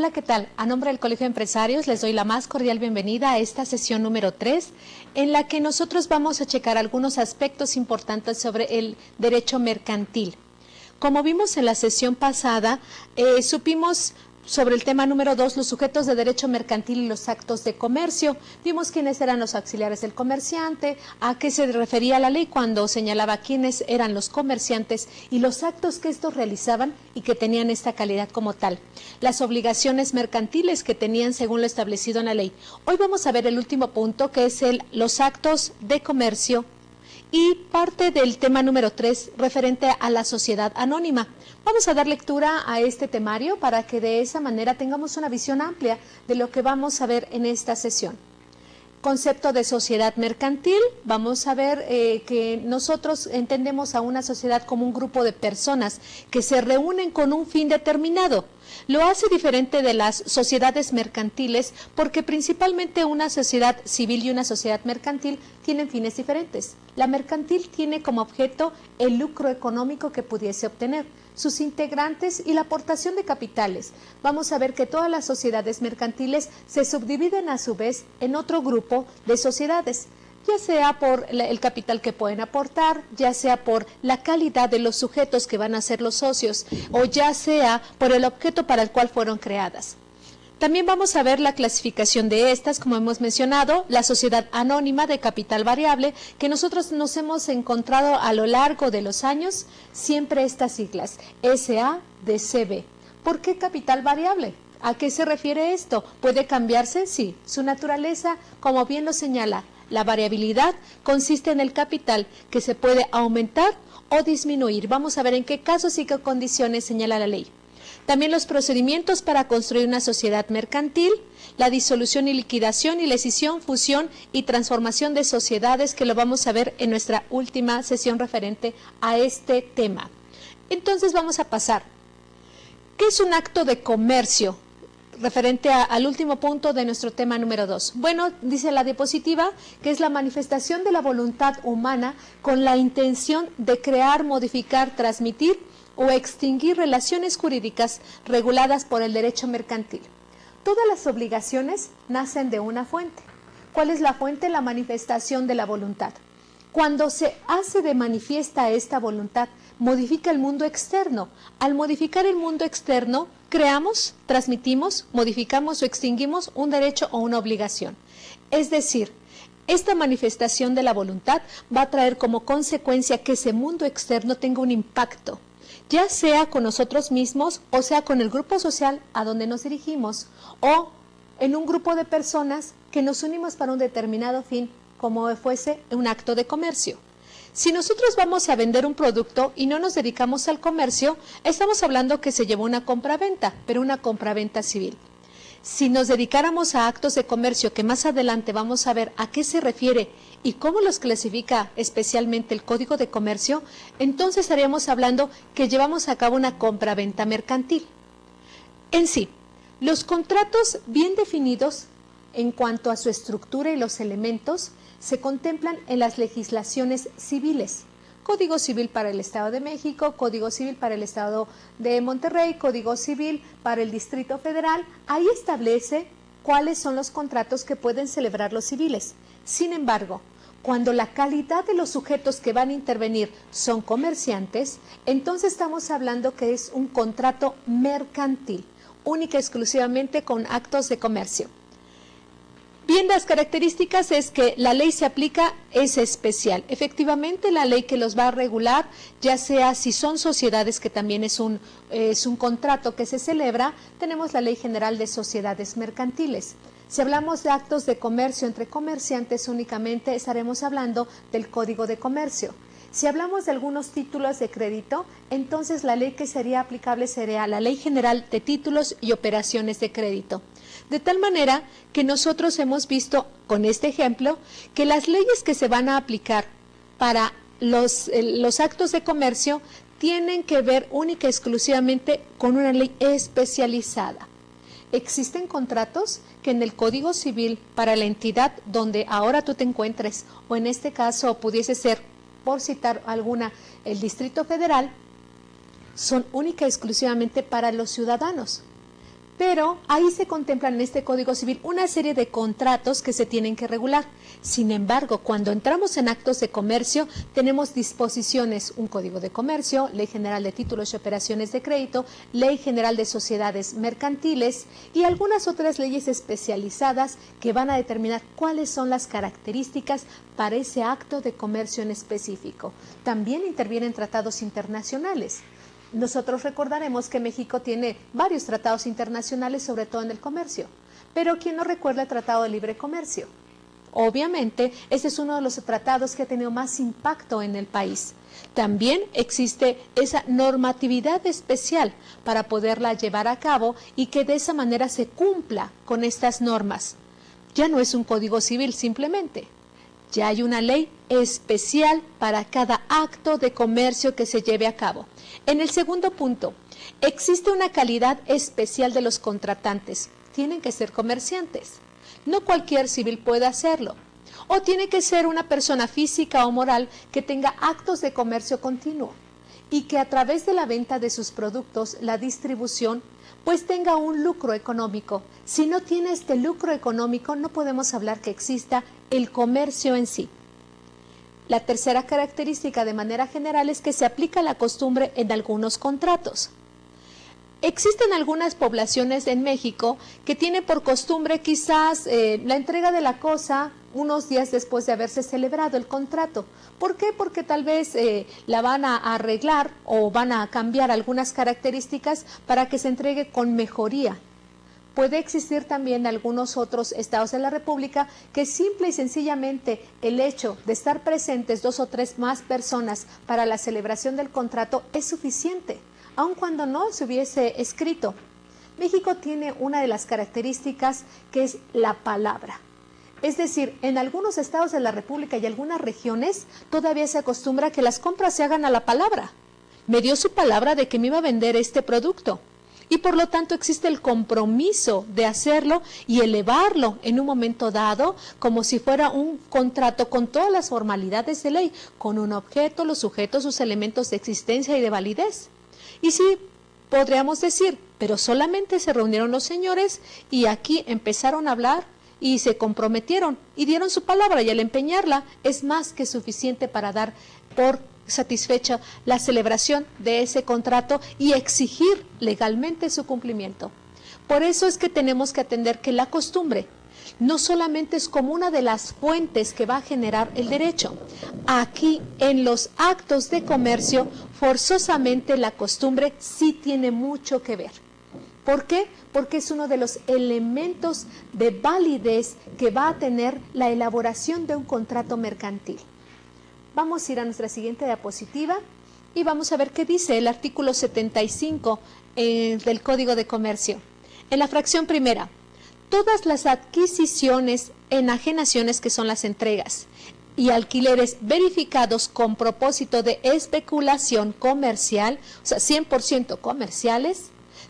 Hola, ¿qué tal? A nombre del Colegio de Empresarios les doy la más cordial bienvenida a esta sesión número 3, en la que nosotros vamos a checar algunos aspectos importantes sobre el derecho mercantil. Como vimos en la sesión pasada, supimos sobre el tema número 2, los sujetos de derecho mercantil y los actos de comercio. Vimos quiénes eran los auxiliares del comerciante, a qué se refería la ley cuando señalaba quiénes eran los comerciantes y los actos que estos realizaban y que tenían esta calidad como tal. Las obligaciones mercantiles que tenían según lo establecido en la ley. Hoy vamos a ver el último punto, que es los actos de comercio y parte del tema número 3 referente a la sociedad anónima. Vamos a dar lectura a este temario para que de esa manera tengamos una visión amplia de lo que vamos a ver en esta sesión. Concepto de sociedad mercantil, vamos a ver que nosotros entendemos a una sociedad como un grupo de personas que se reúnen con un fin determinado. Lo hace diferente de las sociedades mercantiles porque principalmente una sociedad civil y una sociedad mercantil tienen fines diferentes. La mercantil tiene como objeto el lucro económico que pudiese obtener, sus integrantes y la aportación de capitales. Vamos a ver que todas las sociedades mercantiles se subdividen a su vez en otro grupo de sociedades, ya sea por el capital que pueden aportar, ya sea por la calidad de los sujetos que van a ser los socios, o ya sea por el objeto para el cual fueron creadas. También vamos a ver la clasificación de estas, como hemos mencionado, la sociedad anónima de capital variable, que nosotros nos hemos encontrado a lo largo de los años, siempre estas siglas, SADCB. ¿Por qué capital variable? ¿A qué se refiere esto? ¿Puede cambiarse? Sí. Su naturaleza, como bien lo señala, la variabilidad consiste en el capital que se puede aumentar o disminuir. Vamos a ver en qué casos y qué condiciones señala la ley. También los procedimientos para construir una sociedad mercantil, la disolución y liquidación y la escisión, fusión y transformación de sociedades, que lo vamos a ver en nuestra última sesión referente a este tema. Entonces vamos a pasar. ¿Qué es un acto de comercio? Referente al último punto de nuestro tema número 2. Bueno, dice la diapositiva que es la manifestación de la voluntad humana con la intención de crear, modificar, transmitir o extinguir relaciones jurídicas reguladas por el derecho mercantil. Todas las obligaciones nacen de una fuente. ¿Cuál es la fuente? La manifestación de la voluntad. Cuando se hace de manifiesta esta voluntad, modifica el mundo externo. Al modificar el mundo externo, creamos, transmitimos, modificamos o extinguimos un derecho o una obligación. Es decir, esta manifestación de la voluntad va a traer como consecuencia que ese mundo externo tenga un impacto, ya sea con nosotros mismos o sea con el grupo social a donde nos dirigimos o en un grupo de personas que nos unimos para un determinado fin, como fuese un acto de comercio. Si nosotros vamos a vender un producto y no nos dedicamos al comercio, estamos hablando que se llevó una compraventa, pero una compraventa civil. Si nos dedicáramos a actos de comercio, que más adelante vamos a ver a qué se refiere y cómo los clasifica especialmente el Código de Comercio, entonces estaríamos hablando que llevamos a cabo una compraventa mercantil. En sí, los contratos bien definidos en cuanto a su estructura y los elementos se contemplan en las legislaciones civiles. Código Civil para el Estado de México, Código Civil para el Estado de Monterrey, Código Civil para el Distrito Federal. Ahí establece cuáles son los contratos que pueden celebrar los civiles. Sin embargo, cuando la calidad de los sujetos que van a intervenir son comerciantes, entonces estamos hablando que es un contrato mercantil, única y exclusivamente con actos de comercio. Bien, las características es que la ley se aplica, es especial. Efectivamente, la ley que los va a regular, ya sea si son sociedades, que también es un contrato que se celebra, tenemos la Ley General de Sociedades Mercantiles. Si hablamos de actos de comercio entre comerciantes únicamente, estaremos hablando del Código de Comercio. Si hablamos de algunos títulos de crédito, entonces la ley que sería aplicable sería la Ley General de Títulos y Operaciones de Crédito. De tal manera que nosotros hemos visto con este ejemplo que las leyes que se van a aplicar para los actos de comercio tienen que ver única y exclusivamente con una ley especializada. Existen contratos que en el Código Civil para la entidad donde ahora tú te encuentres, o en este caso pudiese ser, por citar alguna, el Distrito Federal, son única y exclusivamente para los ciudadanos. Pero ahí se contemplan en este Código Civil una serie de contratos que se tienen que regular. Sin embargo, cuando entramos en actos de comercio, tenemos disposiciones, un Código de Comercio, Ley General de Títulos y Operaciones de Crédito, Ley General de Sociedades Mercantiles y algunas otras leyes especializadas que van a determinar cuáles son las características para ese acto de comercio en específico. También intervienen tratados internacionales. Nosotros recordaremos que México tiene varios tratados internacionales, sobre todo en el comercio. Pero ¿quién no recuerda el Tratado de Libre Comercio? Obviamente, ese es uno de los tratados que ha tenido más impacto en el país. También existe esa normatividad especial para poderla llevar a cabo y que de esa manera se cumpla con estas normas. Ya no es un código civil simplemente. Ya hay una ley especial para cada acto de comercio que se lleve a cabo. En el segundo punto, existe una calidad especial de los contratantes. Tienen que ser comerciantes. No cualquier civil puede hacerlo. O tiene que ser una persona física o moral que tenga actos de comercio continuo y que a través de la venta de sus productos, la distribución, pues tenga un lucro económico. Si no tiene este lucro económico, no podemos hablar que exista el comercio en sí. La tercera característica de manera general es que se aplica la costumbre en algunos contratos. Existen algunas poblaciones en México que tienen por costumbre quizás la entrega de la cosa unos días después de haberse celebrado el contrato. ¿Por qué? Porque tal vez la van a arreglar o van a cambiar algunas características para que se entregue con mejoría. Puede existir también algunos otros estados de la República que simple y sencillamente el hecho de estar presentes 2 o 3 más personas para la celebración del contrato es suficiente, aun cuando no se hubiese escrito. México tiene una de las características que es la palabra. Es decir, en algunos estados de la República y algunas regiones todavía se acostumbra que las compras se hagan a la palabra. Me dio su palabra de que me iba a vender este producto. Y por lo tanto existe el compromiso de hacerlo y elevarlo en un momento dado como si fuera un contrato con todas las formalidades de ley, con un objeto, los sujetos, sus elementos de existencia y de validez. Y sí, podríamos decir, pero solamente se reunieron los señores y aquí empezaron a hablar y se comprometieron y dieron su palabra y al empeñarla es más que suficiente para dar por satisfecha la celebración de ese contrato y exigir legalmente su cumplimiento. Por eso es que tenemos que atender que la costumbre no solamente es como una de las fuentes que va a generar el derecho. Aquí en los actos de comercio, forzosamente la costumbre sí tiene mucho que ver. ¿Por qué? Porque es uno de los elementos de validez que va a tener la elaboración de un contrato mercantil. Vamos a ir a nuestra siguiente diapositiva y vamos a ver qué dice el artículo 75 del Código de Comercio. En la fracción primera, todas las adquisiciones, enajenaciones, que son las entregas, y alquileres verificados con propósito de especulación comercial, o sea, 100% comerciales,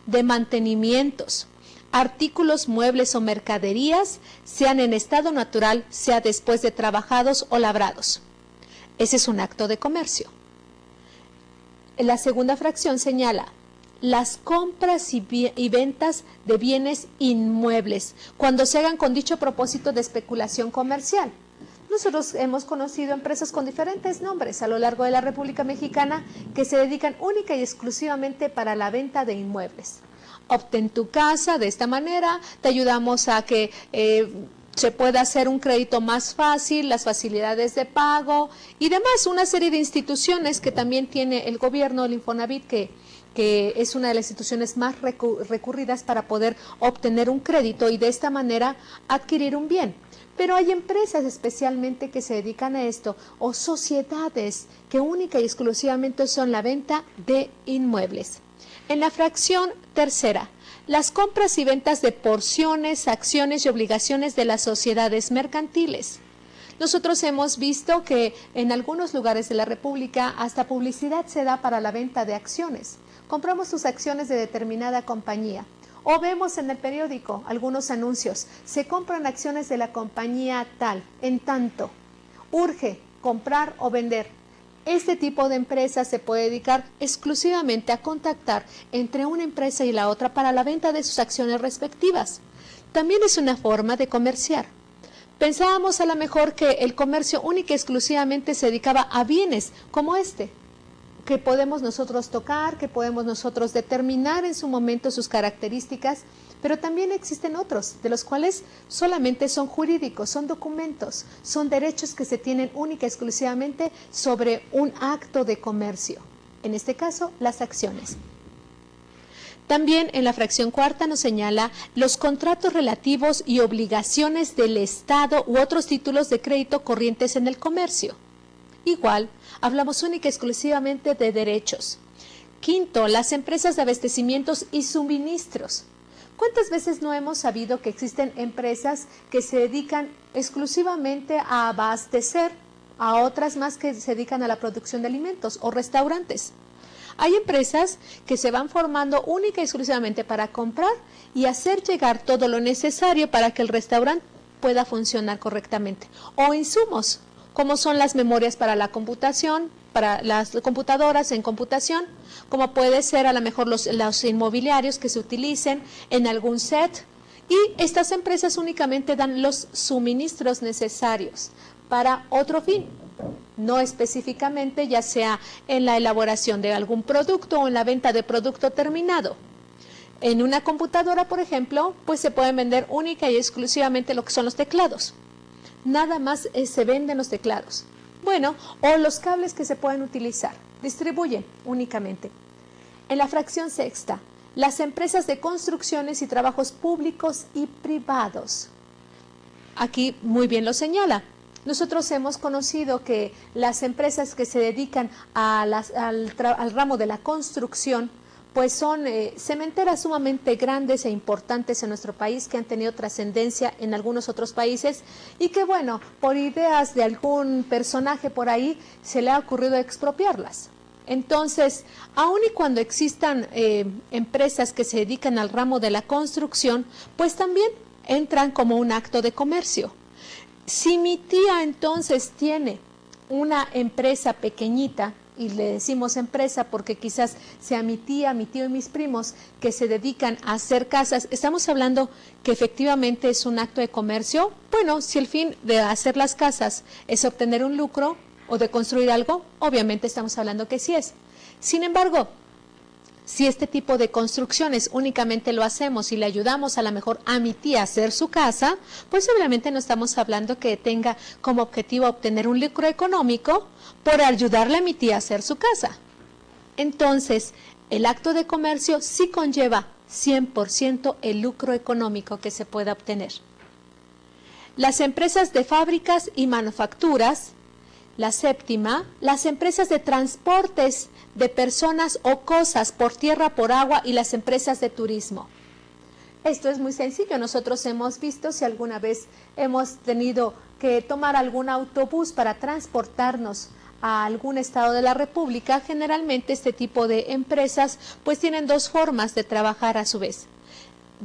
de mantenimientos, artículos, muebles o mercaderías, sean en estado natural, sea después de trabajados o labrados. Ese es un acto de comercio. La segunda fracción señala las compras y ventas de bienes inmuebles, cuando se hagan con dicho propósito de especulación comercial. Nosotros hemos conocido empresas con diferentes nombres a lo largo de la República Mexicana que se dedican única y exclusivamente para la venta de inmuebles. Obtén tu casa de esta manera, te ayudamos a que se pueda hacer un crédito más fácil, las facilidades de pago y demás, una serie de instituciones que también tiene el gobierno, el Infonavit, que es una de las instituciones más recurridas para poder obtener un crédito y de esta manera adquirir un bien. Pero hay empresas especialmente que se dedican a esto o sociedades que única y exclusivamente son la venta de inmuebles. En la fracción tercera, las compras y ventas de porciones, acciones y obligaciones de las sociedades mercantiles. Nosotros hemos visto que en algunos lugares de la República hasta publicidad se da para la venta de acciones. Compramos sus acciones de determinada compañía. O vemos en el periódico algunos anuncios. Se compran acciones de la compañía tal, en tanto. Urge comprar o vender. Este tipo de empresa se puede dedicar exclusivamente a contactar entre una empresa y la otra para la venta de sus acciones respectivas. También es una forma de comerciar. Pensábamos a lo mejor que el comercio única y exclusivamente se dedicaba a bienes como este, que podemos nosotros tocar, que podemos nosotros determinar en su momento sus características, pero también existen otros, de los cuales solamente son jurídicos, son documentos, son derechos que se tienen única y exclusivamente sobre un acto de comercio, en este caso, las acciones. También en la fracción cuarta nos señala los contratos relativos y obligaciones del Estado u otros títulos de crédito corrientes en el comercio. Igual, hablamos única y exclusivamente de derechos. Quinto, las empresas de abastecimientos y suministros. ¿Cuántas veces no hemos sabido que existen empresas que se dedican exclusivamente a abastecer a otras más que se dedican a la producción de alimentos o restaurantes? Hay empresas que se van formando única y exclusivamente para comprar y hacer llegar todo lo necesario para que el restaurante pueda funcionar correctamente. O insumos, como son las memorias para la computación, para las computadoras en computación, como puede ser a lo mejor los inmobiliarios que se utilicen en algún set. Y estas empresas únicamente dan los suministros necesarios para otro fin, no específicamente ya sea en la elaboración de algún producto o en la venta de producto terminado. En una computadora, por ejemplo, pues se pueden vender única y exclusivamente lo que son los teclados. Nada más se venden los teclados. Bueno, o los cables que se pueden utilizar, distribuyen únicamente. En la fracción sexta, las empresas de construcciones y trabajos públicos y privados. Aquí muy bien lo señala. Nosotros hemos conocido que las empresas que se dedican al ramo de la construcción, pues son cementeras sumamente grandes e importantes en nuestro país que han tenido trascendencia en algunos otros países y que, bueno, por ideas de algún personaje por ahí se le ha ocurrido expropiarlas. Entonces, aun y cuando existan empresas que se dedican al ramo de la construcción, pues también entran como un acto de comercio. Si mi tía entonces tiene una empresa pequeñita, y le decimos empresa porque quizás sea mi tía, mi tío y mis primos que se dedican a hacer casas, estamos hablando que efectivamente es un acto de comercio. Bueno, si el fin de hacer las casas es obtener un lucro o de construir algo, obviamente estamos hablando que sí es. Sin embargo, si este tipo de construcciones únicamente lo hacemos y le ayudamos a lo mejor a mi tía a hacer su casa, pues obviamente no estamos hablando que tenga como objetivo obtener un lucro económico por ayudarle a mi tía a hacer su casa. Entonces, el acto de comercio sí conlleva 100% el lucro económico que se pueda obtener. Las empresas de fábricas y manufacturas. La séptima, las empresas de transportes de personas o cosas por tierra, por agua y las empresas de turismo. Esto es muy sencillo. Nosotros hemos visto si alguna vez hemos tenido que tomar algún autobús para transportarnos a algún estado de la República. Generalmente este tipo de empresas pues tienen dos formas de trabajar a su vez,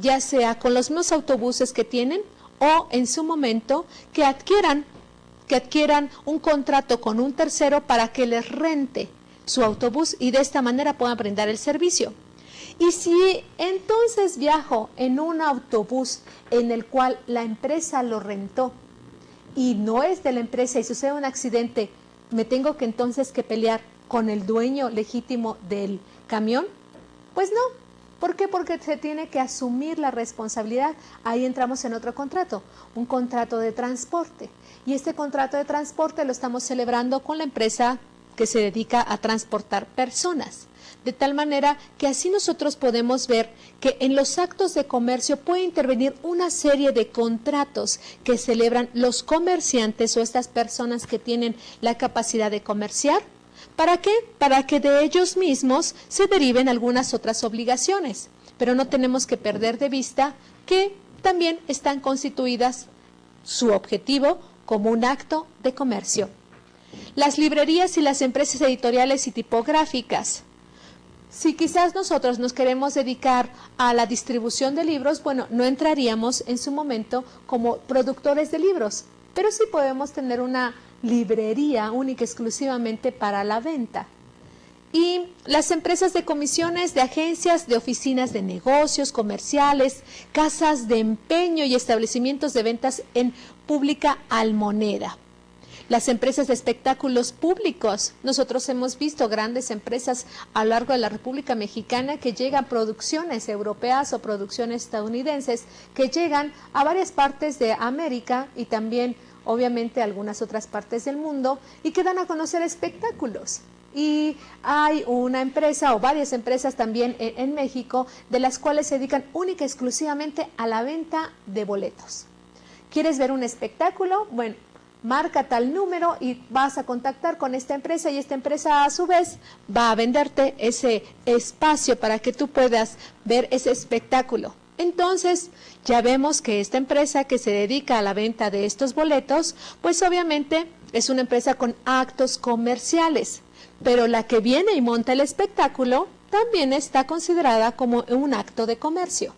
ya sea con los mismos autobuses que tienen o en su momento que adquieran un contrato con un tercero para que les rente su autobús y de esta manera puedan brindar el servicio. Y si entonces viajo en un autobús en el cual la empresa lo rentó y no es de la empresa y sucede un accidente, ¿me tengo que entonces que pelear con el dueño legítimo del camión? Pues no. ¿Por qué? Porque se tiene que asumir la responsabilidad. Ahí entramos en otro contrato, un contrato de transporte. Y este contrato de transporte lo estamos celebrando con la empresa que se dedica a transportar personas. De tal manera que así nosotros podemos ver que en los actos de comercio puede intervenir una serie de contratos que celebran los comerciantes o estas personas que tienen la capacidad de comerciar. ¿Para qué? Para que de ellos mismos se deriven algunas otras obligaciones. Pero no tenemos que perder de vista que también están constituidas su objetivo como un acto de comercio. Las librerías y las empresas editoriales y tipográficas. Si quizás nosotros nos queremos dedicar a la distribución de libros, bueno, no entraríamos en su momento como productores de libros, pero sí podemos tener una librería única exclusivamente para la venta. Y las empresas de comisiones de agencias, de oficinas de negocios, comerciales, casas de empeño y establecimientos de ventas en pública almoneda. Las empresas de espectáculos públicos. Nosotros hemos visto grandes empresas a lo largo de la República Mexicana que llegan producciones europeas o producciones estadounidenses que llegan a varias partes de América y también obviamente algunas otras partes del mundo y que dan a conocer espectáculos. Y hay una empresa o varias empresas también en México de las cuales se dedican única y exclusivamente a la venta de boletos. ¿Quieres ver un espectáculo? Bueno, marca tal número y vas a contactar con esta empresa y esta empresa a su vez va a venderte ese espacio para que tú puedas ver ese espectáculo. Entonces, ya vemos que esta empresa que se dedica a la venta de estos boletos, pues obviamente es una empresa con actos comerciales. Pero la que viene y monta el espectáculo también está considerada como un acto de comercio.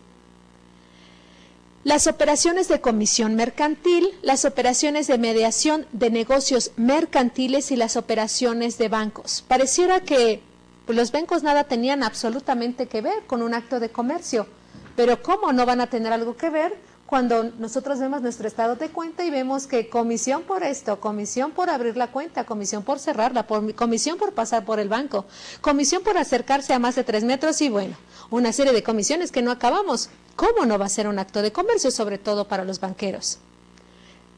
Las operaciones de comisión mercantil, las operaciones de mediación de negocios mercantiles y las operaciones de bancos. Pareciera que los bancos nada tenían absolutamente que ver con un acto de comercio, pero ¿cómo no van a tener algo que ver cuando nosotros vemos nuestro estado de cuenta y vemos que comisión por esto, comisión por abrir la cuenta, comisión por cerrarla, comisión por pasar por el banco, comisión por acercarse a más de 3 metros y bueno, una serie de comisiones que no acabamos? ¿Cómo no va a ser un acto de comercio, sobre todo para los banqueros?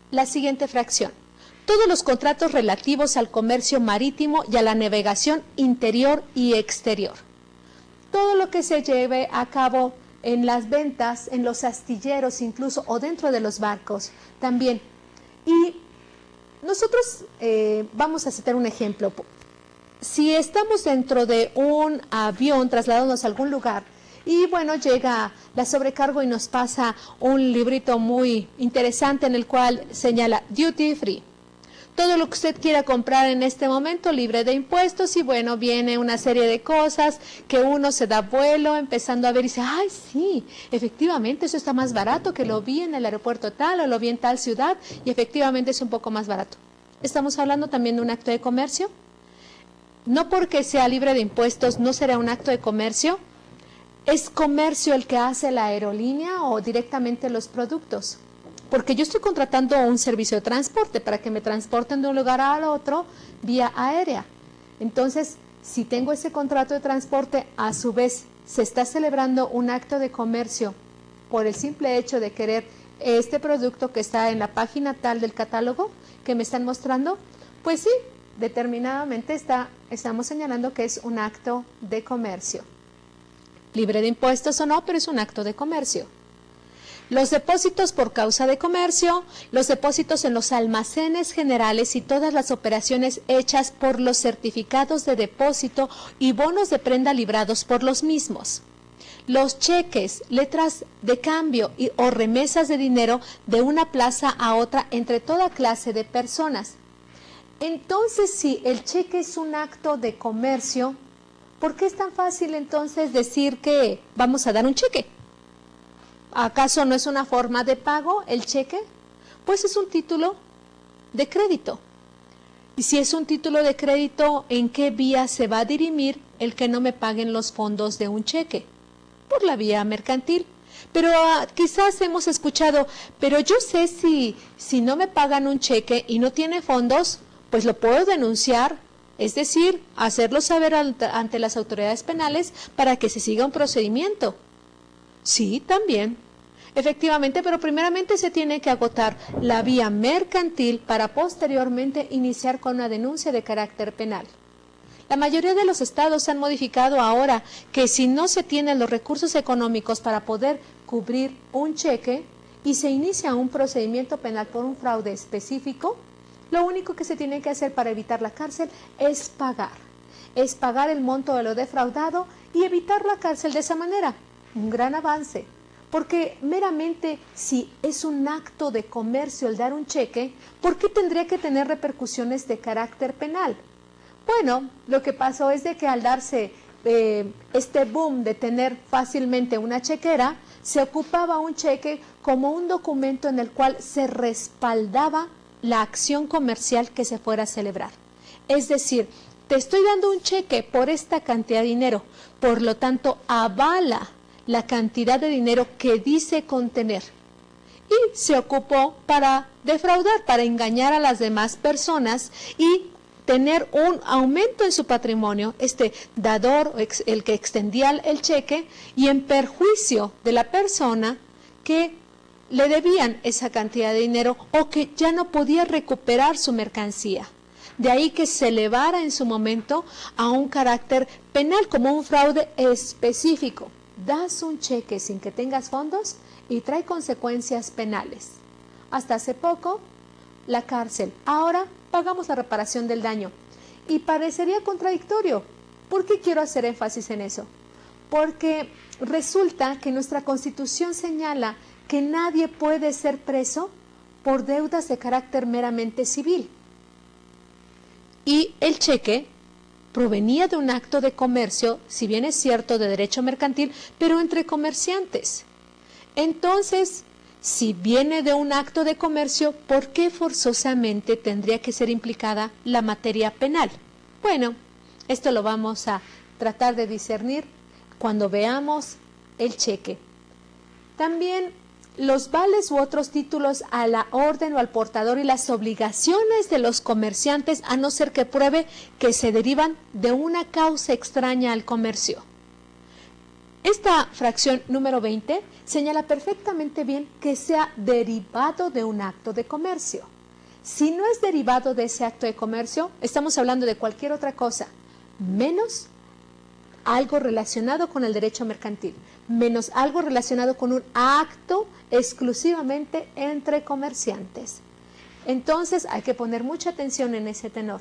La siguiente fracción. Todos los contratos relativos al comercio marítimo y a la navegación interior y exterior. Todo lo que se lleve a cabo en las ventas, en los astilleros incluso, o dentro de los barcos también. Y nosotros vamos a citar un ejemplo. Si estamos dentro de un avión trasladándonos a algún lugar y bueno, llega la sobrecargo y nos pasa un librito muy interesante en el cual señala duty free. Todo lo que usted quiera comprar en este momento libre de impuestos y bueno, viene una serie de cosas que uno se da vuelo empezando a ver y dice, ay sí, efectivamente eso está más barato que lo vi en el aeropuerto tal o lo vi en tal ciudad y efectivamente es un poco más barato. ¿Estamos hablando también de un acto de comercio? No porque sea libre de impuestos no será un acto de comercio. ¿Es comercio el que hace la aerolínea o directamente los productos? Porque yo estoy contratando un servicio de transporte para que me transporten de un lugar al otro vía aérea. Entonces, si tengo ese contrato de transporte, a su vez se está celebrando un acto de comercio por el simple hecho de querer este producto que está en la página tal del catálogo que me están mostrando, pues sí, determinadamente estamos señalando que es un acto de comercio. Libre de impuestos o no, pero es un acto de comercio. Los depósitos por causa de comercio, los depósitos en los almacenes generales y todas las operaciones hechas por los certificados de depósito y bonos de prenda librados por los mismos. Los cheques, letras de cambio o remesas de dinero de una plaza a otra entre toda clase de personas. Entonces, si el cheque es un acto de comercio, ¿por qué es tan fácil entonces decir que vamos a dar un cheque? ¿Acaso no es una forma de pago el cheque? Pues es un título de crédito. Y si es un título de crédito, ¿en qué vía se va a dirimir el que no me paguen los fondos de un cheque? Por la vía mercantil. Pero quizás hemos escuchado, pero yo sé si no me pagan un cheque y no tiene fondos, pues lo puedo denunciar, es decir, hacerlo saber ante las autoridades penales para que se siga un procedimiento. Sí, también. Efectivamente, pero primeramente se tiene que agotar la vía mercantil para posteriormente iniciar con una denuncia de carácter penal. La mayoría de los estados han modificado ahora que si no se tienen los recursos económicos para poder cubrir un cheque y se inicia un procedimiento penal por un fraude específico, lo único que se tiene que hacer para evitar la cárcel es pagar el monto de lo defraudado y evitar la cárcel de esa manera. Un gran avance, porque meramente si es un acto de comercio el dar un cheque, ¿por qué tendría que tener repercusiones de carácter penal? Bueno, lo que pasó es de que al darse este boom de tener fácilmente una chequera, se ocupaba un cheque como un documento en el cual se respaldaba la acción comercial que se fuera a celebrar. Es decir, te estoy dando un cheque por esta cantidad de dinero, por lo tanto avala la cantidad de dinero que dice contener. Y se ocupó para defraudar, para engañar a las demás personas y tener un aumento en su patrimonio, este dador, el que extendía el cheque, y en perjuicio de la persona que le debían esa cantidad de dinero o que ya no podía recuperar su mercancía. De ahí que se elevara en su momento a un carácter penal como un fraude específico. Das un cheque sin que tengas fondos y trae consecuencias penales. Hasta hace poco, la cárcel. Ahora pagamos la reparación del daño. Y parecería contradictorio. ¿Por qué quiero hacer énfasis en eso? Porque resulta que nuestra Constitución señala que nadie puede ser preso por deudas de carácter meramente civil. Y el cheque provenía de un acto de comercio, si bien es cierto, de derecho mercantil, pero entre comerciantes. Entonces, si viene de un acto de comercio, ¿por qué forzosamente tendría que ser implicada la materia penal? Bueno, esto lo vamos a tratar de discernir cuando veamos el cheque. También los vales u otros títulos a la orden o al portador y las obligaciones de los comerciantes, a no ser que pruebe que se derivan de una causa extraña al comercio. Esta fracción número 20 señala perfectamente bien que sea derivado de un acto de comercio. Si no es derivado de ese acto de comercio, estamos hablando de cualquier otra cosa, menos algo relacionado con el derecho mercantil, menos algo relacionado con un acto exclusivamente entre comerciantes. Entonces hay que poner mucha atención en ese tenor.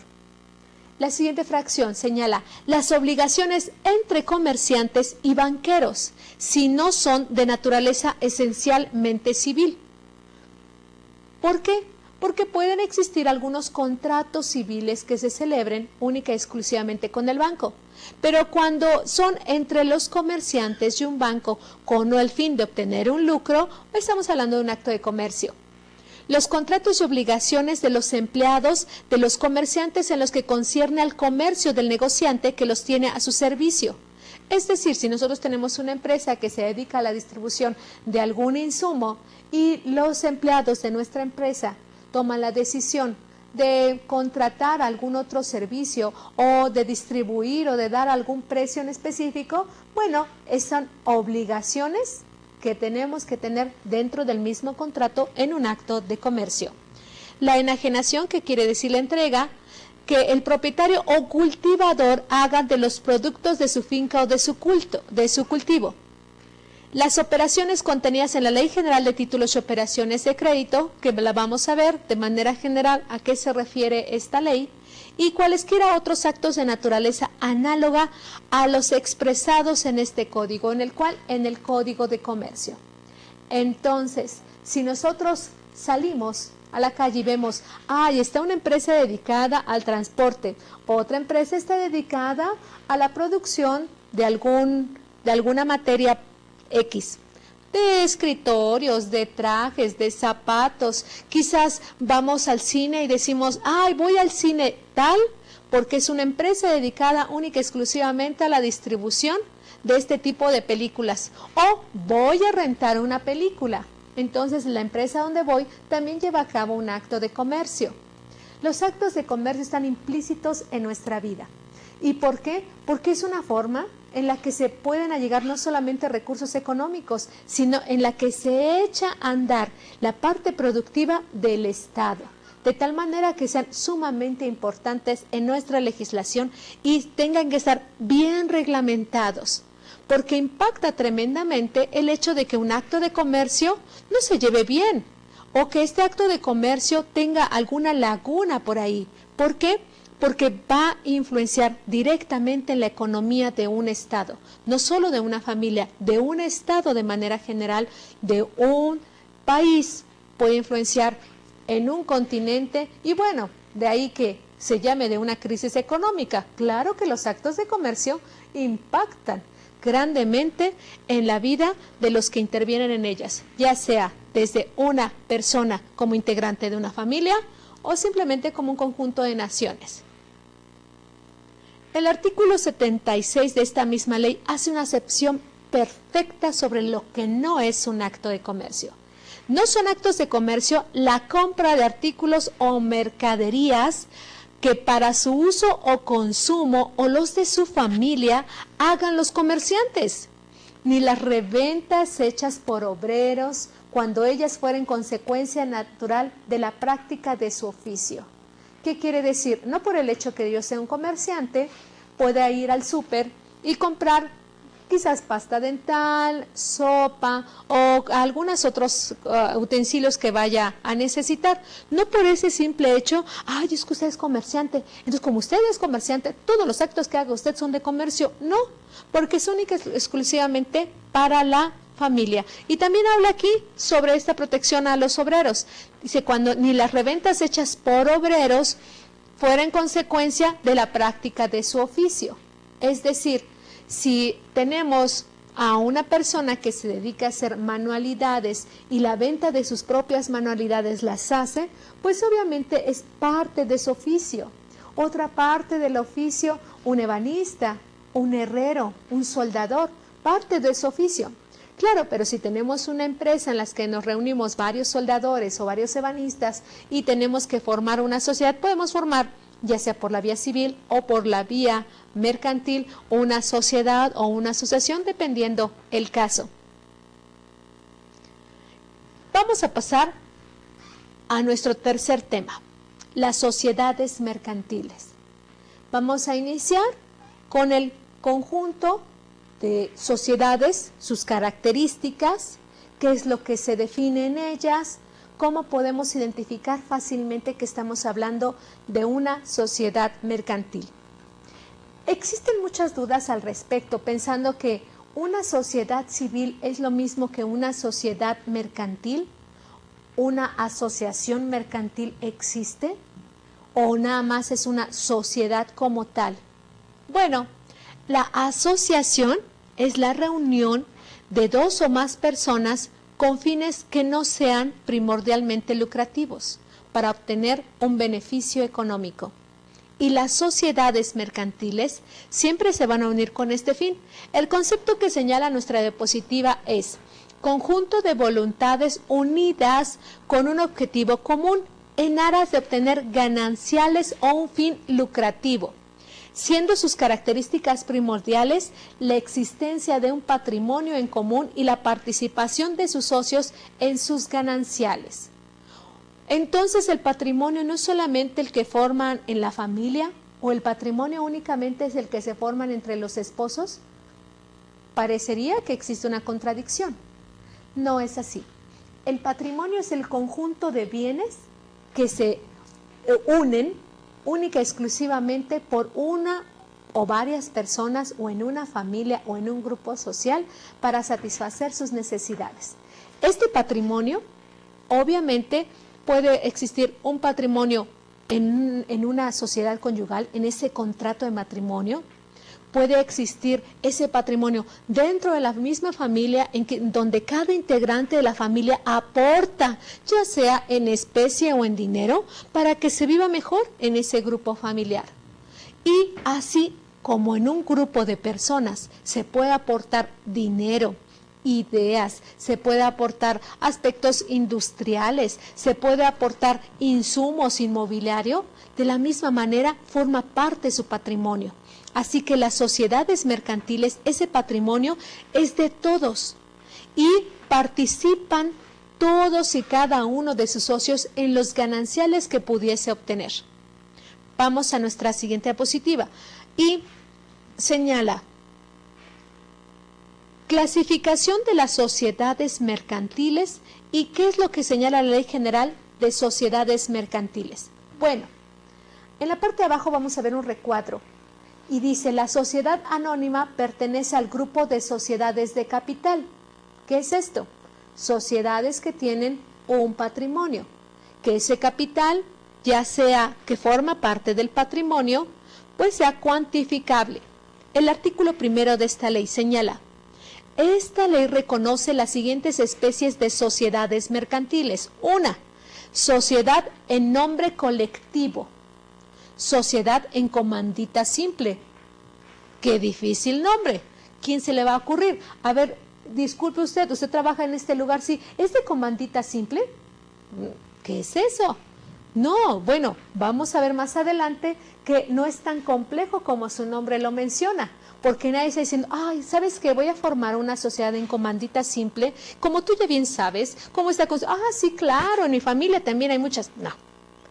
La siguiente fracción señala las obligaciones entre comerciantes y banqueros, si no son de naturaleza esencialmente civil. ¿Por qué? Porque pueden existir algunos contratos civiles que se celebren única y exclusivamente con el banco. Pero cuando son entre los comerciantes y un banco con el fin de obtener un lucro, estamos hablando de un acto de comercio. Los contratos y obligaciones de los empleados de los comerciantes en los que concierne al comercio del negociante que los tiene a su servicio. Es decir, si nosotros tenemos una empresa que se dedica a la distribución de algún insumo y los empleados de nuestra empresa toman la decisión de contratar algún otro servicio o de distribuir o de dar algún precio en específico, bueno, son obligaciones que tenemos que tener dentro del mismo contrato en un acto de comercio. La enajenación, que quiere decir la entrega, que el propietario o cultivador haga de los productos de su finca o de su cultivo. Las operaciones contenidas en la Ley General de Títulos y Operaciones de Crédito, que la vamos a ver de manera general a qué se refiere esta ley, y cualesquiera otros actos de naturaleza análoga a los expresados en este código, en el Código de Comercio. Entonces, si nosotros salimos a la calle y vemos, está una empresa dedicada al transporte, otra empresa está dedicada a la producción de alguna materia X, de escritorios, de trajes, de zapatos. Quizás vamos al cine y decimos, voy al cine tal porque es una empresa dedicada única y exclusivamente a la distribución de este tipo de películas. O voy a rentar una película. Entonces la empresa donde voy también lleva a cabo un acto de comercio. Los actos de comercio están implícitos en nuestra vida. ¿Y por qué? Porque es una forma en la que se pueden allegar no solamente recursos económicos, sino en la que se echa a andar la parte productiva del Estado, de tal manera que sean sumamente importantes en nuestra legislación y tengan que estar bien reglamentados, porque impacta tremendamente el hecho de que un acto de comercio no se lleve bien, o que este acto de comercio tenga alguna laguna por ahí. ¿Por qué? Porque va a influenciar directamente en la economía de un Estado, no solo de una familia, de un Estado de manera general, de un país, puede influenciar en un continente y bueno, de ahí que se llame de una crisis económica. Claro que los actos de comercio impactan grandemente en la vida de los que intervienen en ellas, ya sea desde una persona como integrante de una familia o simplemente como un conjunto de naciones. El artículo 76 de esta misma ley hace una acepción perfecta sobre lo que no es un acto de comercio. No son actos de comercio la compra de artículos o mercaderías que para su uso o consumo o los de su familia hagan los comerciantes, ni las reventas hechas por obreros cuando ellas fueren consecuencia natural de la práctica de su oficio. ¿Qué quiere decir? No por el hecho que yo sea un comerciante, pueda ir al súper y comprar quizás pasta dental, sopa o algunos otros utensilios que vaya a necesitar. No por ese simple hecho, ay, es que usted es comerciante. Entonces, como usted es comerciante, todos los actos que haga usted son de comercio. No, porque son exclusivamente para la familia. Y también habla aquí sobre esta protección a los obreros. Dice, cuando ni las reventas hechas por obreros fueran consecuencia de la práctica de su oficio. Es decir, si tenemos a una persona que se dedica a hacer manualidades y la venta de sus propias manualidades las hace, pues obviamente es parte de su oficio. Otra parte del oficio, un ebanista, un herrero, un soldador, parte de su oficio. Claro, pero si tenemos una empresa en la que nos reunimos varios soldadores o varios ebanistas y tenemos que formar una sociedad, podemos formar ya sea por la vía civil o por la vía mercantil, una sociedad o una asociación, dependiendo el caso. Vamos a pasar a nuestro tercer tema, las sociedades mercantiles. Vamos a iniciar con el conjunto de sociedades, sus características, qué es lo que se define en ellas, cómo podemos identificar fácilmente que estamos hablando de una sociedad mercantil. Existen muchas dudas al respecto, pensando que una sociedad civil es lo mismo que una sociedad mercantil, una asociación mercantil existe o nada más es una sociedad como tal. Bueno, la asociación es la reunión de dos o más personas con fines que no sean primordialmente lucrativos para obtener un beneficio económico. Y las sociedades mercantiles siempre se van a unir con este fin. El concepto que señala nuestra diapositiva es conjunto de voluntades unidas con un objetivo común en aras de obtener gananciales o un fin lucrativo, siendo sus características primordiales la existencia de un patrimonio en común y la participación de sus socios en sus gananciales. Entonces, el patrimonio no es solamente el que forman en la familia, o el patrimonio únicamente es el que se forman entre los esposos. Parecería que existe una contradicción. No es así. El patrimonio es el conjunto de bienes que se unen única y exclusivamente por una o varias personas o en una familia o en un grupo social para satisfacer sus necesidades. Este patrimonio, obviamente, puede existir un patrimonio en una sociedad conyugal, en ese contrato de matrimonio. Puede existir ese patrimonio dentro de la misma familia donde cada integrante de la familia aporta, ya sea en especie o en dinero, para que se viva mejor en ese grupo familiar. Y así como en un grupo de personas se puede aportar dinero, ideas, se puede aportar aspectos industriales, se puede aportar insumos inmobiliarios, de la misma manera forma parte de su patrimonio. Así que las sociedades mercantiles, ese patrimonio es de todos y participan todos y cada uno de sus socios en los gananciales que pudiese obtener. Vamos a nuestra siguiente diapositiva y señala clasificación de las sociedades mercantiles y qué es lo que señala la Ley General de Sociedades Mercantiles. Bueno, en la parte de abajo vamos a ver un recuadro. Y dice, la sociedad anónima pertenece al grupo de sociedades de capital. ¿Qué es esto? Sociedades que tienen un patrimonio, que ese capital, ya sea que forma parte del patrimonio, pues sea cuantificable. El artículo 1 de esta ley señala, esta ley reconoce las siguientes especies de sociedades mercantiles. 1. sociedad en nombre colectivo, sociedad en comandita simple. ¡Qué difícil nombre! ¿Quién se le va a ocurrir? A ver, disculpe usted trabaja en este lugar, sí, ¿es de comandita simple? ¿Qué es eso? No, bueno, vamos a ver más adelante que no es tan complejo como su nombre lo menciona, porque nadie está diciendo, ay, ¿sabes qué? Voy a formar una sociedad en comandita simple, como tú ya bien sabes, ¿cómo está? Sí, claro, en mi familia también hay muchas. No,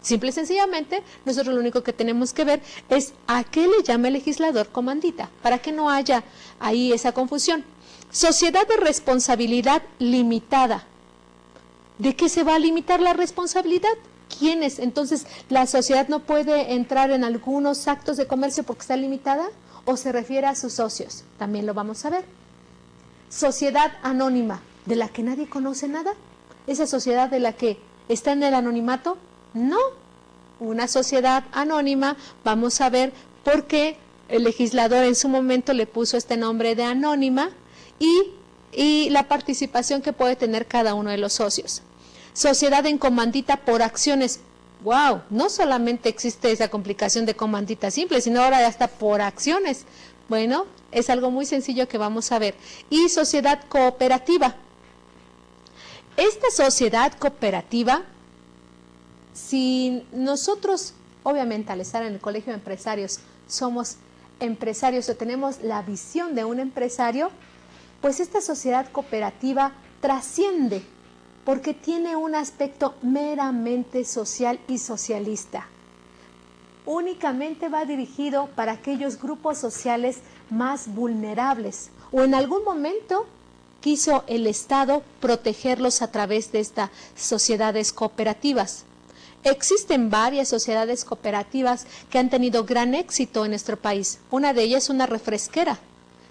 simple y sencillamente, nosotros lo único que tenemos que ver es a qué le llama el legislador comandita, para que no haya ahí esa confusión. Sociedad de responsabilidad limitada. ¿De qué se va a limitar la responsabilidad? ¿Quiénes? Entonces, ¿la sociedad no puede entrar en algunos actos de comercio porque está limitada? ¿O se refiere a sus socios? También lo vamos a ver. Sociedad anónima, de la que nadie conoce nada. ¿Esa sociedad de la que está en el anonimato? No. Una sociedad anónima, vamos a ver por qué el legislador en su momento le puso este nombre de anónima y la participación que puede tener cada uno de los socios. Sociedad en comandita por acciones. ¡Wow! No solamente existe esa complicación de comandita simple, sino ahora hasta por acciones. Bueno, es algo muy sencillo que vamos a ver. Y sociedad cooperativa. Esta sociedad cooperativa, si nosotros, obviamente al estar en el Colegio de Empresarios, somos empresarios o tenemos la visión de un empresario, pues esta sociedad cooperativa trasciende porque tiene un aspecto meramente social y socialista. Únicamente va dirigido para aquellos grupos sociales más vulnerables o en algún momento quiso el Estado protegerlos a través de estas sociedades cooperativas. Existen varias sociedades cooperativas que han tenido gran éxito en nuestro país. Una de ellas es una refresquera,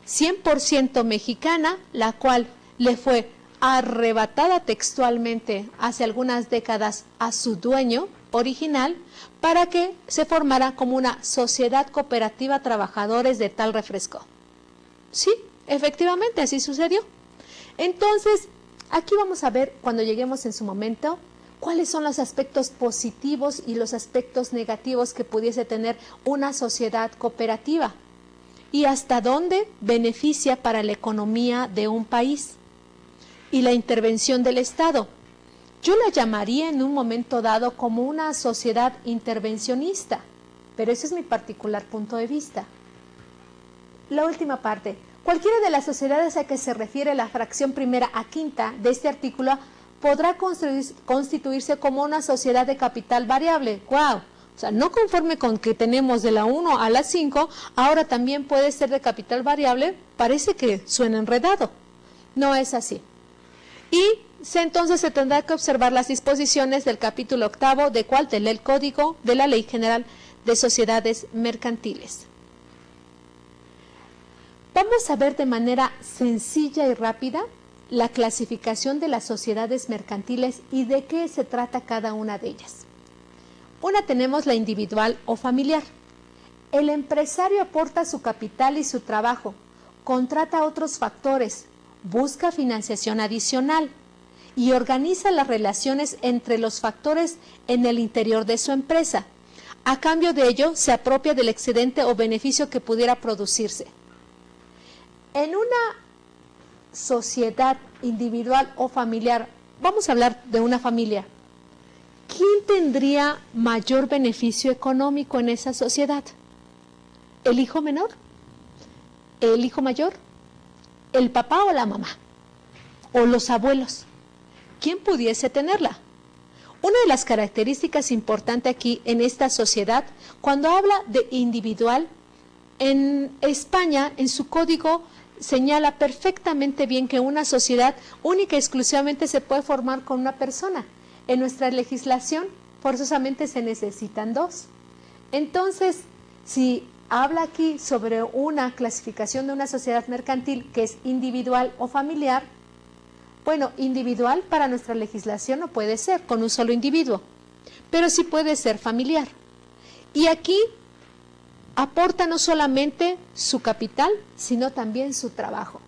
100% mexicana, la cual le fue arrebatada textualmente hace algunas décadas a su dueño original para que se formara como una sociedad cooperativa trabajadores de tal refresco. Sí, efectivamente así sucedió. Entonces, aquí vamos a ver cuando lleguemos en su momento cuáles son los aspectos positivos y los aspectos negativos que pudiese tener una sociedad cooperativa y hasta dónde beneficia para la economía de un país. Y la intervención del Estado. Yo la llamaría en un momento dado como una sociedad intervencionista, pero ese es mi particular punto de vista. La última parte. Cualquiera de las sociedades a que se refiere la fracción primera a quinta de este artículo podrá constituirse como una sociedad de capital variable. ¡Wow! O sea, no conforme con que tenemos de la 1 a la 5, ahora también puede ser de capital variable. Parece que suena enredado. No es así. Y entonces se tendrá que observar las disposiciones del capítulo 8 del Código de la Ley General de Sociedades Mercantiles. Vamos a ver de manera sencilla y rápida la clasificación de las sociedades mercantiles y de qué se trata cada una de ellas. Una tenemos la individual o familiar. El empresario aporta su capital y su trabajo, contrata otros factores, busca financiación adicional y organiza las relaciones entre los factores en el interior de su empresa. A cambio de ello, se apropia del excedente o beneficio que pudiera producirse. En una sociedad individual o familiar, vamos a hablar de una familia, ¿quién tendría mayor beneficio económico en esa sociedad? ¿El hijo menor? ¿El hijo mayor? ¿El papá o la mamá? ¿O los abuelos? ¿Quién pudiese tenerla? Una de las características importantes aquí en esta sociedad, cuando habla de individual, en España, en su código, señala perfectamente bien que una sociedad única y exclusivamente se puede formar con una persona. En nuestra legislación, forzosamente se necesitan dos. Entonces, si habla aquí sobre una clasificación de una sociedad mercantil que es individual o familiar, bueno, individual para nuestra legislación no puede ser con un solo individuo, pero sí puede ser familiar. Y aquí aporta no solamente su capital, sino también su trabajo.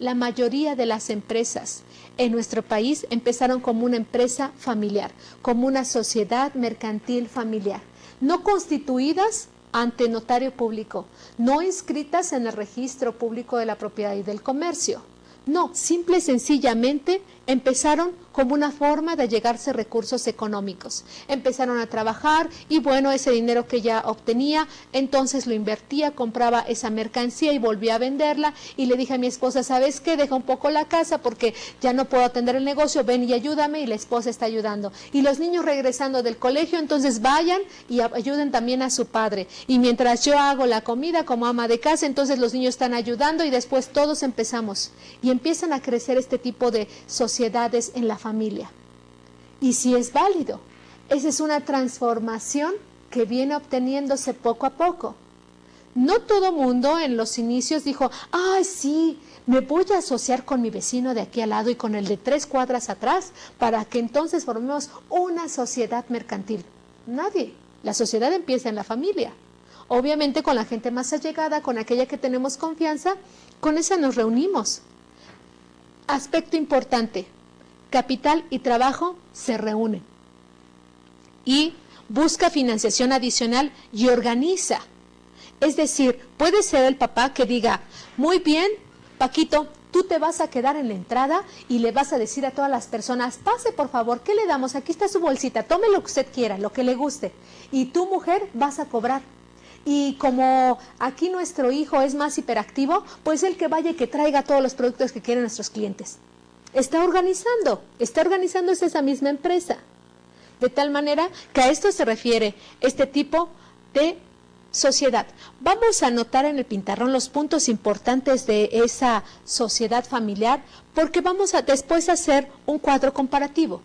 la mayoría de las empresas en nuestro país empezaron como una empresa familiar, como una sociedad mercantil familiar, no constituidas ante notario público, no inscritas en el registro público de la propiedad y del comercio. No, simple y sencillamente empezaron como una forma de llegarse recursos económicos. Empezaron a trabajar y bueno, ese dinero que ya obtenía, entonces lo invertía, compraba esa mercancía y volvía a venderla. Y le dije a mi esposa, ¿sabes qué? Deja un poco la casa porque ya no puedo atender el negocio, ven y ayúdame, y la esposa está ayudando. Y los niños regresando del colegio, entonces vayan y ayuden también a su padre. Y mientras yo hago la comida como ama de casa, entonces los niños están ayudando y después todos empezamos. Y empiezan a crecer este tipo de sociedades en la familia. Y si es válido, esa es una transformación que viene obteniéndose poco a poco. No todo mundo en los inicios dijo, ¡ay, sí! Me voy a asociar con mi vecino de aquí al lado y con el de 3 cuadras atrás para que entonces formemos una sociedad mercantil. Nadie. La sociedad empieza en la familia. Obviamente con la gente más allegada, con aquella que tenemos confianza, con esa nos reunimos. Aspecto importante, capital y trabajo se reúnen y busca financiación adicional y organiza. Es decir, puede ser el papá que diga, muy bien, Paquito, tú te vas a quedar en la entrada y le vas a decir a todas las personas, pase por favor, ¿qué le damos? Aquí está su bolsita, tome lo que usted quiera, lo que le guste. Y tú, mujer, vas a cobrar. Y como aquí nuestro hijo es más hiperactivo, pues el que vaya y que traiga todos los productos que quieren nuestros clientes. Está organizando esa misma empresa. De tal manera que a esto se refiere este tipo de sociedad. Vamos a anotar en el pizarrón los puntos importantes de esa sociedad familiar, porque vamos a después hacer un cuadro comparativo.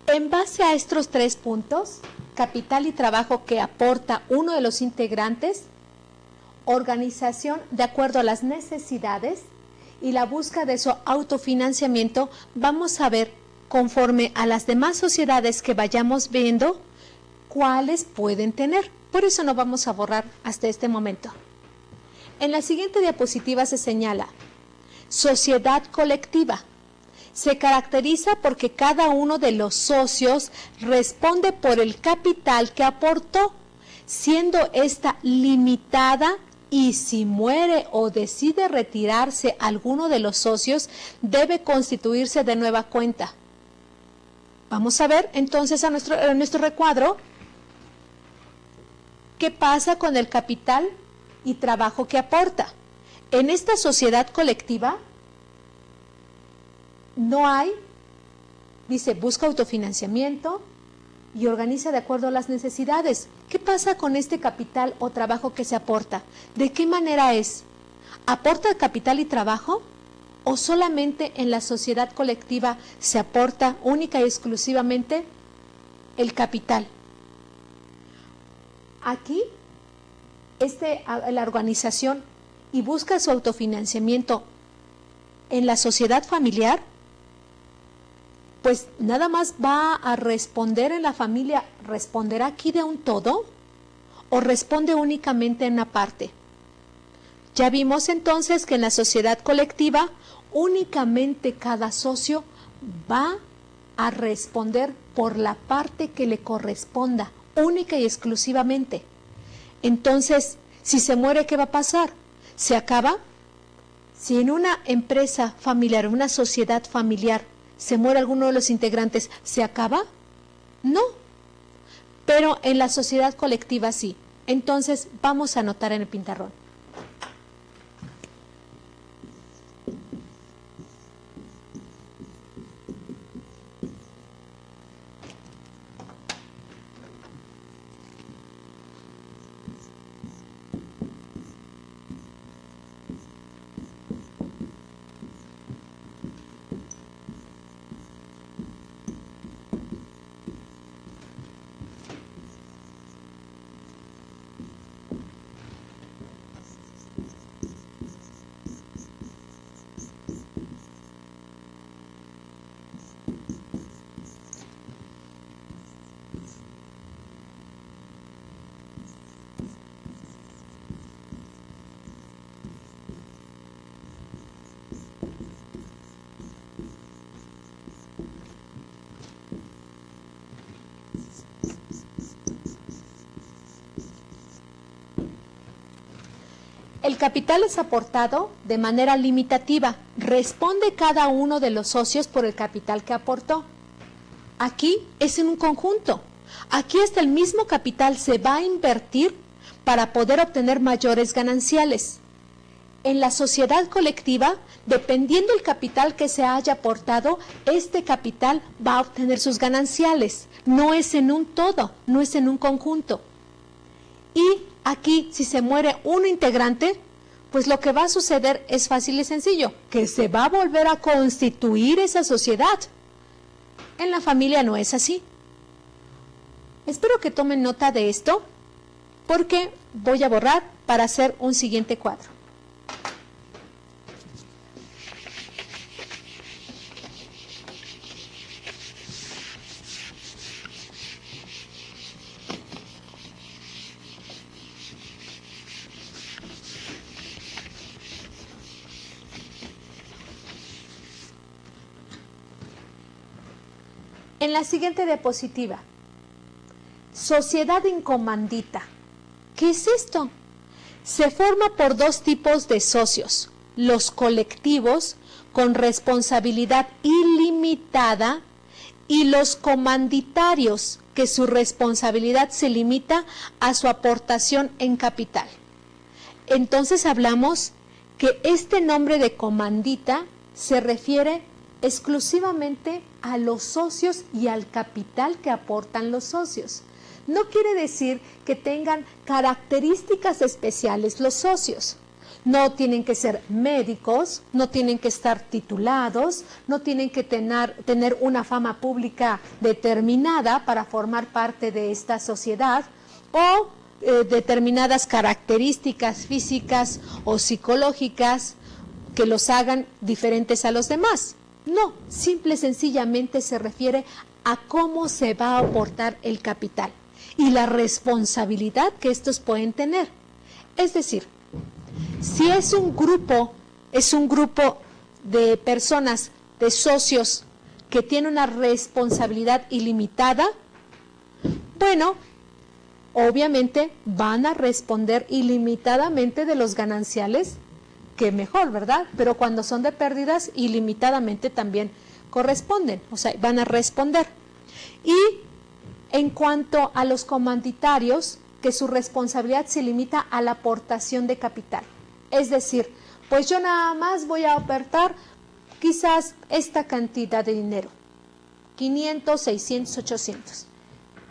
En base a estos 3 puntos, capital y trabajo que aporta uno de los integrantes, organización de acuerdo a las necesidades y la búsqueda de su autofinanciamiento, vamos a ver conforme a las demás sociedades que vayamos viendo cuáles pueden tener. Por eso no vamos a borrar hasta este momento. En la siguiente diapositiva se señala sociedad colectiva. Se caracteriza porque cada uno de los socios responde por el capital que aportó, siendo esta limitada, y si muere o decide retirarse alguno de los socios, debe constituirse de nueva cuenta. Vamos a ver entonces a nuestro recuadro qué pasa con el capital y trabajo que aporta. En esta sociedad colectiva no hay, dice, busca autofinanciamiento y organiza de acuerdo a las necesidades. ¿Qué pasa con este capital o trabajo que se aporta? ¿De qué manera es? ¿Aporta capital y trabajo? ¿O solamente en la sociedad colectiva se aporta única y exclusivamente el capital? Aquí la organización y busca su autofinanciamiento en la sociedad familiar, pues nada más va a responder en la familia, ¿responderá aquí de un todo o responde únicamente en una parte? Ya vimos entonces que en la sociedad colectiva únicamente cada socio va a responder por la parte que le corresponda, única y exclusivamente. Entonces, si se muere, ¿qué va a pasar? ¿Se acaba? Si en una empresa familiar, una sociedad familiar, se muere alguno de los integrantes, ¿se acaba? No. Pero en la sociedad colectiva sí. Entonces, vamos a anotar en el pizarrón. El capital es aportado de manera limitativa. Responde cada uno de los socios por el capital que aportó. Aquí es en un conjunto. Aquí hasta el mismo capital se va a invertir para poder obtener mayores gananciales. En la sociedad colectiva, dependiendo del capital que se haya aportado, este capital va a obtener sus gananciales. No es en un todo, no es en un conjunto. Y aquí, si se muere un integrante, pues lo que va a suceder es fácil y sencillo, que se va a volver a constituir esa sociedad. En la familia no es así. Espero que tomen nota de esto, porque voy a borrar para hacer un siguiente cuadro. En la siguiente diapositiva, sociedad en comandita. ¿Qué es esto? Se forma por dos tipos de socios, los colectivos con responsabilidad ilimitada y los comanditarios, que su responsabilidad se limita a su aportación en capital. Entonces hablamos que este nombre de comandita se refiere exclusivamente a los socios y al capital que aportan los socios. No quiere decir que tengan características especiales los socios. No tienen que ser médicos, no tienen que estar titulados, no tienen que tener una fama pública determinada para formar parte de esta sociedad o determinadas características físicas o psicológicas que los hagan diferentes a los demás. No, simple y sencillamente se refiere a cómo se va a aportar el capital y la responsabilidad que estos pueden tener. Es decir, si es un grupo de personas, de socios que tiene una responsabilidad ilimitada, bueno, obviamente van a responder ilimitadamente de los gananciales, que mejor, ¿verdad? Pero cuando son de pérdidas, ilimitadamente también corresponden, o sea, van a responder. Y en cuanto a los comanditarios, que su responsabilidad se limita a la aportación de capital. Es decir, pues yo nada más voy a aportar quizás esta cantidad de dinero, 500, 600, 800,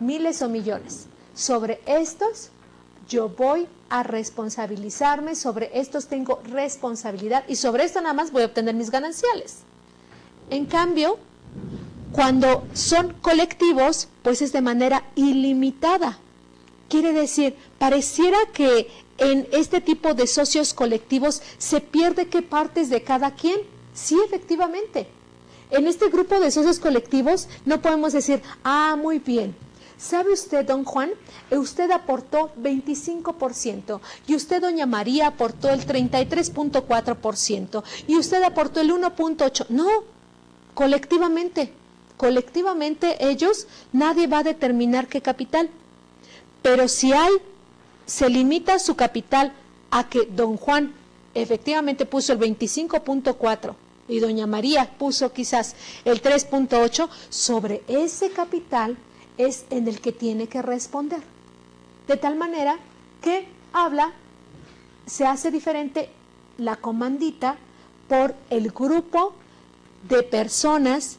miles o millones. Sobre estos yo voy a responsabilizarme, sobre estos tengo responsabilidad y sobre esto nada más voy a obtener mis gananciales. En cambio, cuando son colectivos, pues es de manera ilimitada. Quiere decir, pareciera que en este tipo de socios colectivos se pierde qué partes de cada quien. Sí, efectivamente. En este grupo de socios colectivos no podemos decir, muy bien, ¿sabe usted, don Juan? Usted aportó 25% y usted, doña María, aportó el 33.4% y usted aportó el 1.8%. No, colectivamente ellos, nadie va a determinar qué capital. Pero si se limita su capital a que don Juan efectivamente puso el 25.4% y doña María puso quizás el 3.8%, sobre ese capital es en el que tiene que responder. De tal manera que se hace diferente la comandita por el grupo de personas,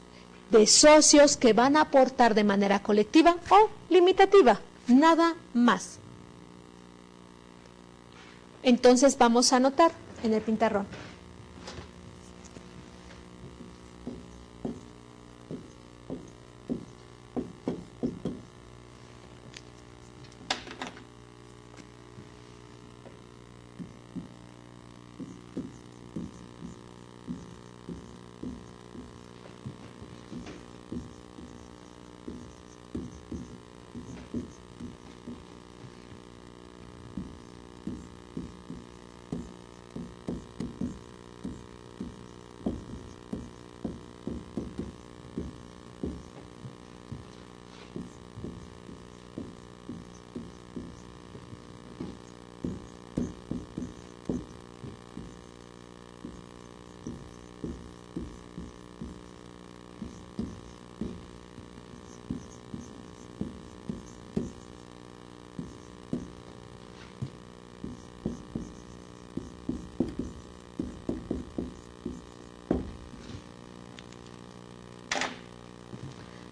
de socios que van a aportar de manera colectiva o limitativa, nada más. Entonces vamos a anotar en el pizarrón.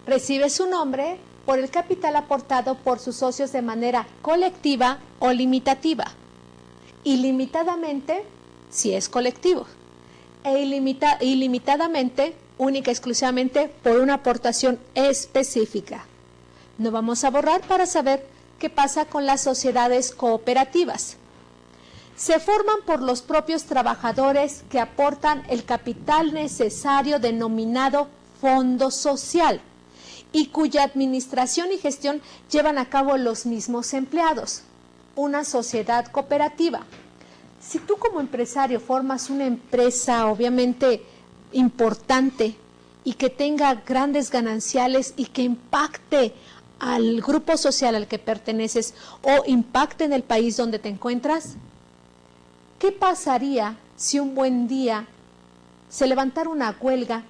Recibe su nombre por el capital aportado por sus socios de manera colectiva o limitativa. Ilimitadamente, si es colectivo. E ilimitadamente, única y exclusivamente, por una aportación específica. No vamos a borrar para saber qué pasa con las sociedades cooperativas. Se forman por los propios trabajadores que aportan el capital necesario denominado fondo social, y cuya administración y gestión llevan a cabo los mismos empleados. Una sociedad cooperativa. Si tú como empresario formas una empresa obviamente importante y que tenga grandes gananciales y que impacte al grupo social al que perteneces o impacte en el país donde te encuentras, ¿qué pasaría si un buen día se levantara una huelga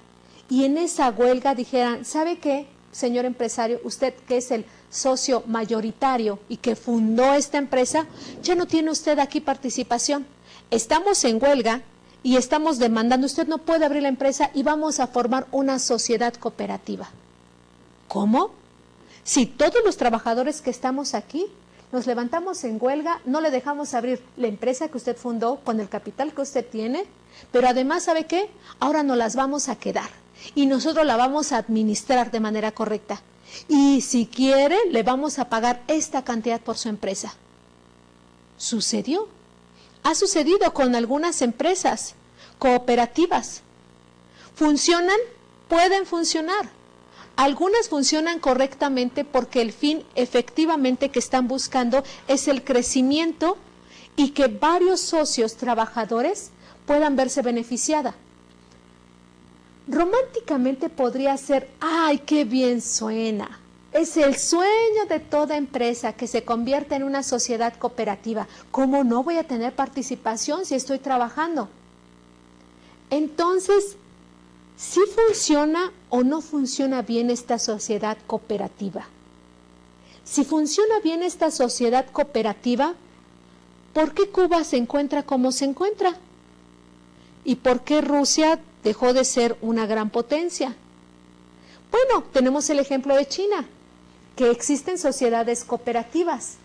y en esa huelga dijeran, ¿sabe qué? Señor empresario, usted que es el socio mayoritario y que fundó esta empresa, ya no tiene usted aquí participación. Estamos en huelga y estamos demandando, usted no puede abrir la empresa y vamos a formar una sociedad cooperativa. ¿Cómo? Si todos los trabajadores que estamos aquí nos levantamos en huelga, no le dejamos abrir la empresa que usted fundó con el capital que usted tiene, pero además, ¿sabe qué? Ahora nos las vamos a quedar. Y nosotros la vamos a administrar de manera correcta. Y si quiere, le vamos a pagar esta cantidad por su empresa. ¿Sucedió? Ha sucedido con algunas empresas cooperativas. ¿Funcionan? Pueden funcionar. Algunas funcionan correctamente porque el fin efectivamente que están buscando es el crecimiento y que varios socios trabajadores puedan verse beneficiados. Románticamente podría ser, ¡ay, qué bien suena! Es el sueño de toda empresa que se convierta en una sociedad cooperativa. ¿Cómo no voy a tener participación si estoy trabajando? Entonces, ¿sí funciona o no funciona bien esta sociedad cooperativa? Si funciona bien esta sociedad cooperativa, ¿por qué Cuba se encuentra como se encuentra? ¿Y por qué Rusia dejó de ser una gran potencia? Bueno, tenemos el ejemplo de China, que existen sociedades cooperativas.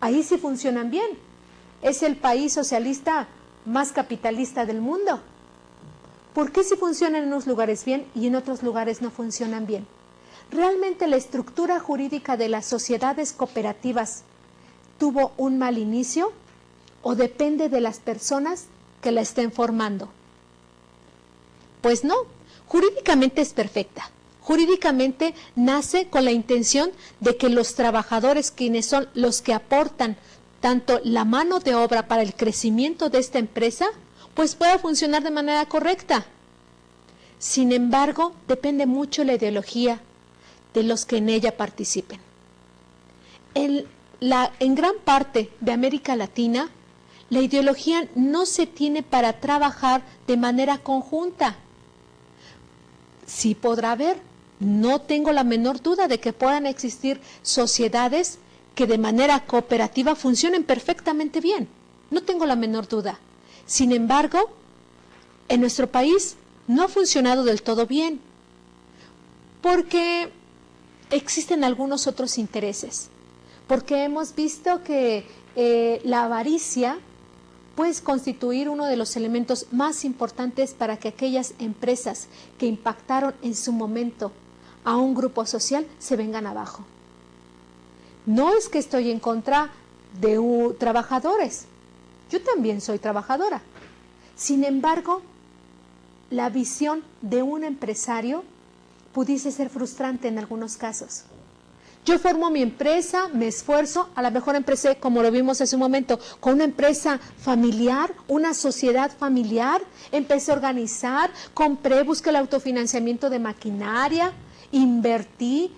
Ahí sí funcionan bien. Es el país socialista más capitalista del mundo. ¿Por qué sí funcionan en unos lugares bien y en otros lugares no funcionan bien? Realmente la estructura jurídica de las sociedades cooperativas tuvo un mal inicio. ¿O depende de las personas que la estén formando? Pues no, jurídicamente es perfecta. Jurídicamente nace con la intención de que los trabajadores, quienes son los que aportan tanto la mano de obra para el crecimiento de esta empresa, pues pueda funcionar de manera correcta. Sin embargo, depende mucho la ideología de los que en ella participen. En gran parte de América Latina, la ideología no se tiene para trabajar de manera conjunta. Sí podrá haber, no tengo la menor duda de que puedan existir sociedades que de manera cooperativa funcionen perfectamente bien. No tengo la menor duda. Sin embargo, en nuestro país no ha funcionado del todo bien, porque existen algunos otros intereses, porque hemos visto que la avaricia puede constituir uno de los elementos más importantes para que aquellas empresas que impactaron en su momento a un grupo social se vengan abajo. No es que estoy en contra de trabajadores, yo también soy trabajadora. Sin embargo, la visión de un empresario pudiese ser frustrante en algunos casos. Yo formo mi empresa, me esfuerzo, a lo mejor empecé, como lo vimos hace un momento, con una empresa familiar, una sociedad familiar, empecé a organizar, compré, busqué el autofinanciamiento de maquinaria, invertí,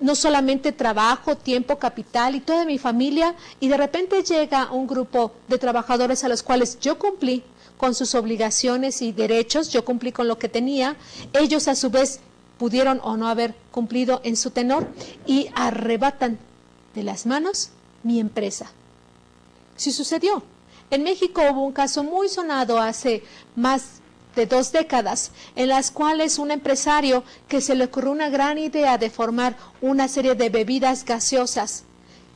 no solamente trabajo, tiempo, capital y toda mi familia, y de repente llega un grupo de trabajadores a los cuales yo cumplí con sus obligaciones y derechos, yo cumplí con lo que tenía, ellos a su vez pudieron o no haber cumplido en su tenor y arrebatan de las manos mi empresa. Sí sucedió. En México hubo un caso muy sonado hace más de 2 décadas, en las cuales un empresario que se le ocurrió una gran idea de formar una serie de bebidas gaseosas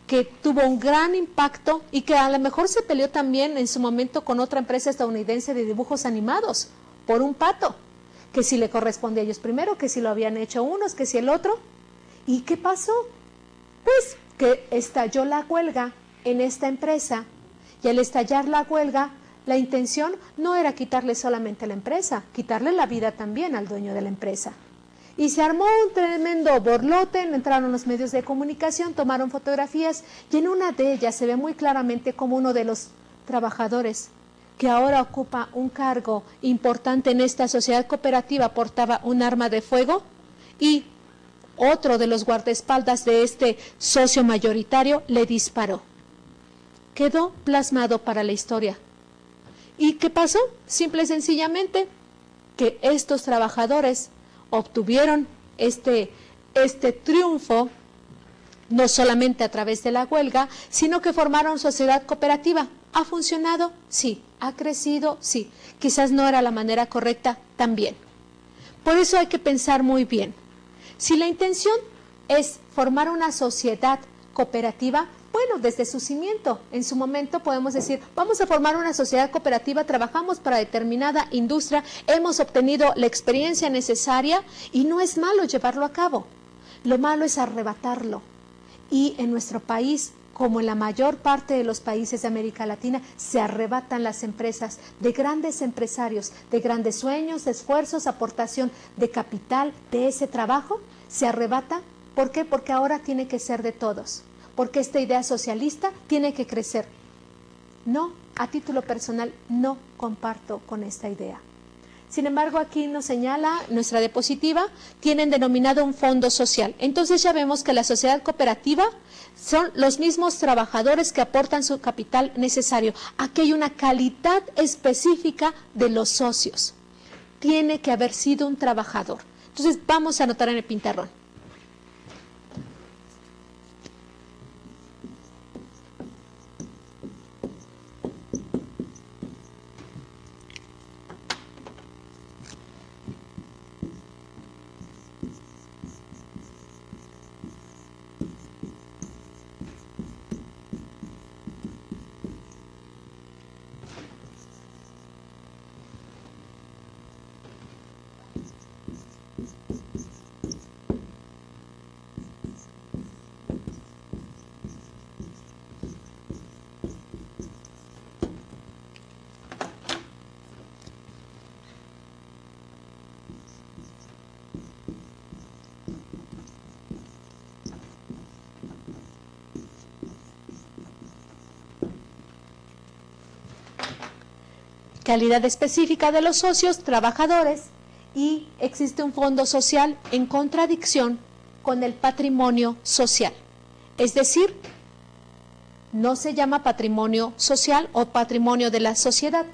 que tuvo un gran impacto y que a lo mejor se peleó también en su momento con otra empresa estadounidense de dibujos animados por un pato, que si le corresponde a ellos primero, que si lo habían hecho unos, que si el otro. ¿Y qué pasó? Pues que estalló la huelga en esta empresa, y al estallar la huelga, la intención no era quitarle solamente la empresa, quitarle la vida también al dueño de la empresa. Y se armó un tremendo borlote, entraron los medios de comunicación, tomaron fotografías, y en una de ellas se ve muy claramente como uno de los trabajadores que ahora ocupa un cargo importante en esta sociedad cooperativa portaba un arma de fuego, y otro de los guardaespaldas de este socio mayoritario le disparó. Quedó plasmado para la historia. ¿Y qué pasó? Simple y sencillamente que estos trabajadores obtuvieron este triunfo, no solamente a través de la huelga, sino que formaron sociedad cooperativa. ¿Ha funcionado? Sí. ¿Ha crecido? Sí. Quizás no era la manera correcta también. Por eso hay que pensar muy bien. Si la intención es formar una sociedad cooperativa, bueno, desde su cimiento, en su momento podemos decir, vamos a formar una sociedad cooperativa, trabajamos para determinada industria, hemos obtenido la experiencia necesaria y no es malo llevarlo a cabo. Lo malo es arrebatarlo. Y en nuestro país, como en la mayor parte de los países de América Latina, se arrebatan las empresas de grandes empresarios, de grandes sueños, de esfuerzos, aportación de capital, de ese trabajo, se arrebata. ¿Por qué? Porque ahora tiene que ser de todos, porque esta idea socialista tiene que crecer. No, a título personal, no comparto con esta idea. Sin embargo, aquí nos señala nuestra diapositiva, tienen denominado un fondo social. Entonces ya vemos que la sociedad cooperativa son los mismos trabajadores que aportan su capital necesario. Aquí hay una calidad específica de los socios. Tiene que haber sido un trabajador. Entonces vamos a anotar en el pizarrón. calidad específica de los socios trabajadores y existe un fondo social en contradicción con el patrimonio social. Es decir, no se llama patrimonio social o patrimonio de la sociedad,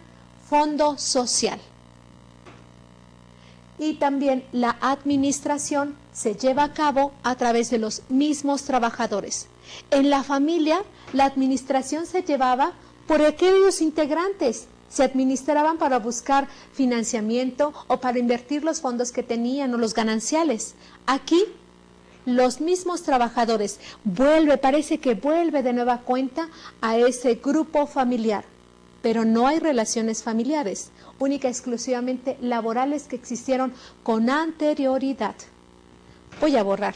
fondo social. Y también la administración se lleva a cabo a través de los mismos trabajadores. En la familia, la administración se llevaba por aquellos integrantes, se administraban para buscar financiamiento o para invertir los fondos que tenían o los gananciales. Aquí, los mismos trabajadores parece que vuelve de nueva cuenta a ese grupo familiar, pero no hay relaciones familiares, única y exclusivamente laborales que existieron con anterioridad. Voy a borrar.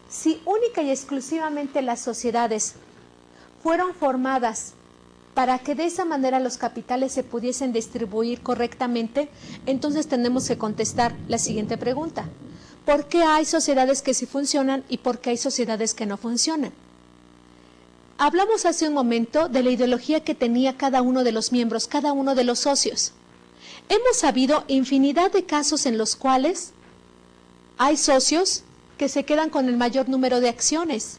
Si única y exclusivamente las sociedades fueron formadas para que de esa manera los capitales se pudiesen distribuir correctamente, entonces tenemos que contestar la siguiente pregunta. ¿Por qué hay sociedades que sí funcionan y por qué hay sociedades que no funcionan? Hablamos hace un momento de la ideología que tenía cada uno de los miembros, cada uno de los socios. Hemos sabido infinidad de casos en los cuales hay socios que se quedan con el mayor número de acciones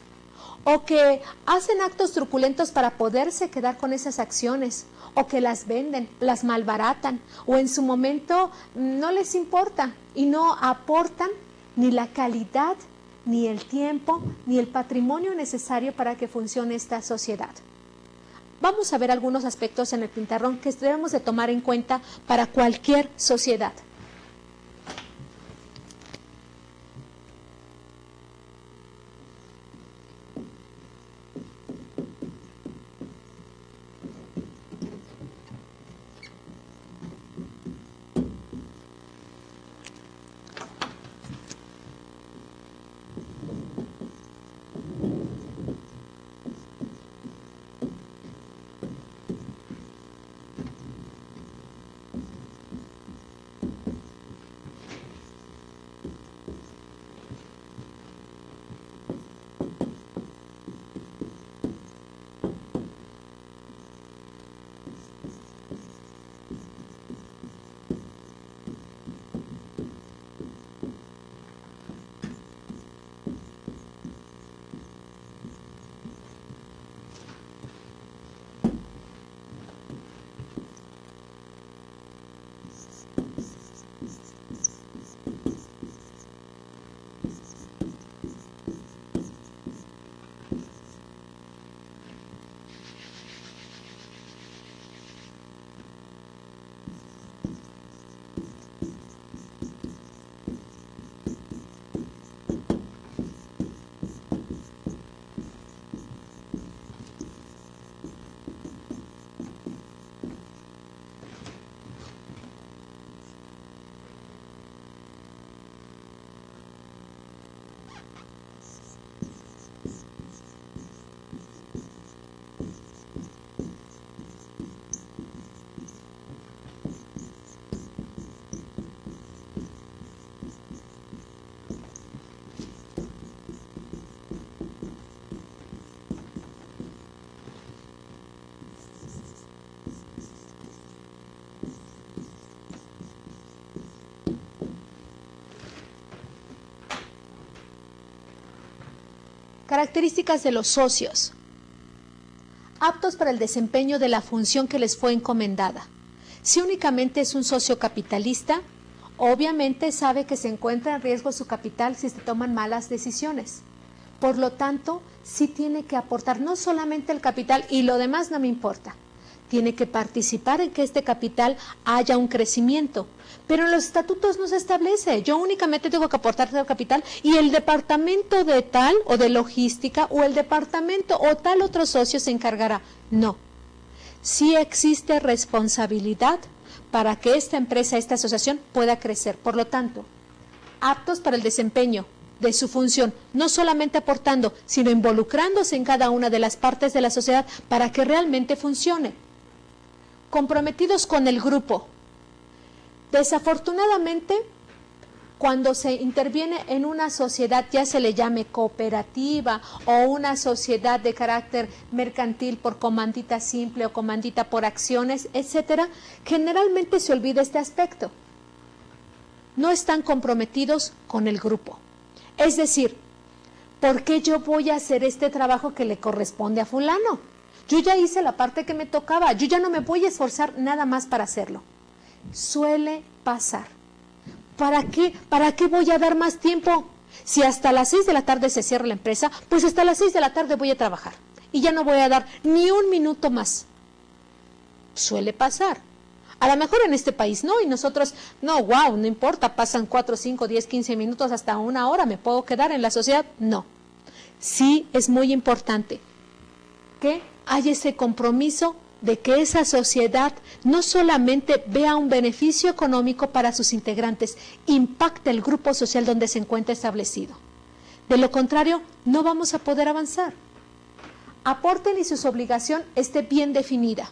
o que hacen actos truculentos para poderse quedar con esas acciones o que las venden, las malbaratan o en su momento no les importa y no aportan ni la calidad, ni el tiempo, ni el patrimonio necesario para que funcione esta sociedad. Vamos a ver algunos aspectos en el pizarrón que debemos de tomar en cuenta para cualquier sociedad. Características de los socios. Aptos para el desempeño de la función que les fue encomendada. Si únicamente es un socio capitalista, obviamente sabe que se encuentra en riesgo su capital si se toman malas decisiones. Por lo tanto, sí tiene que aportar no solamente el capital y lo demás no me importa. Tiene que participar en que este capital haya un crecimiento. Pero en los estatutos no se establece. Yo únicamente tengo que aportar el capital y el departamento de tal o de logística o el departamento o tal otro socio se encargará. No. Sí existe responsabilidad para que esta empresa, esta asociación pueda crecer. Por lo tanto, aptos para el desempeño de su función, no solamente aportando, sino involucrándose en cada una de las partes de la sociedad para que realmente funcione. Comprometidos con el grupo. Desafortunadamente, cuando se interviene en una sociedad, ya se le llame cooperativa o una sociedad de carácter mercantil por comandita simple o comandita por acciones, etcétera, generalmente se olvida este aspecto. No están comprometidos con el grupo. Es decir, ¿por qué yo voy a hacer este trabajo que le corresponde a fulano? Yo ya hice la parte que me tocaba, yo ya no me voy a esforzar nada más para hacerlo. Suele pasar. ¿Para qué? ¿Para qué voy a dar más tiempo? Si hasta las 6 de la tarde se cierra la empresa, pues hasta las 6 de la tarde voy a trabajar. Y ya no voy a dar ni un minuto más. Suele pasar. A lo mejor en este país no, y nosotros, no, wow, no importa, pasan 4, 5, 10, 15 minutos, hasta una hora, ¿me puedo quedar en la sociedad? No. Sí es muy importante que haya ese compromiso de que esa sociedad no solamente vea un beneficio económico para sus integrantes, impacte el grupo social donde se encuentra establecido. De lo contrario, no vamos a poder avanzar. Aporten y su obligación esté bien definida.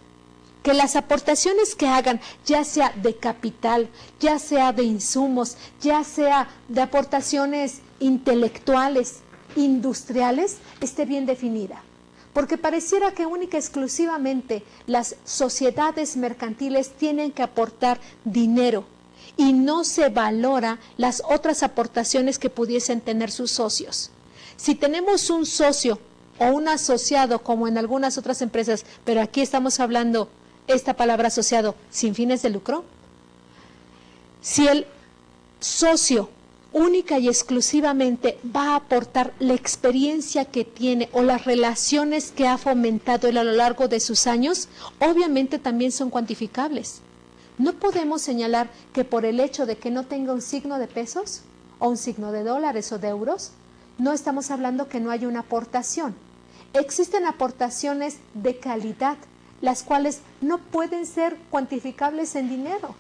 Que las aportaciones que hagan, ya sea de capital, ya sea de insumos, ya sea de aportaciones intelectuales, industriales, esté bien definida. Porque pareciera que única y exclusivamente las sociedades mercantiles tienen que aportar dinero y no se valora las otras aportaciones que pudiesen tener sus socios. Si tenemos un socio o un asociado, como en algunas otras empresas, pero aquí estamos hablando esta palabra asociado sin fines de lucro, si el socio única y exclusivamente va a aportar la experiencia que tiene o las relaciones que ha fomentado él a lo largo de sus años, obviamente también son cuantificables. No podemos señalar que por el hecho de que no tenga un signo de pesos o un signo de dólares o de euros, no estamos hablando que no haya una aportación. Existen aportaciones de calidad, las cuales no pueden ser cuantificables en dinero.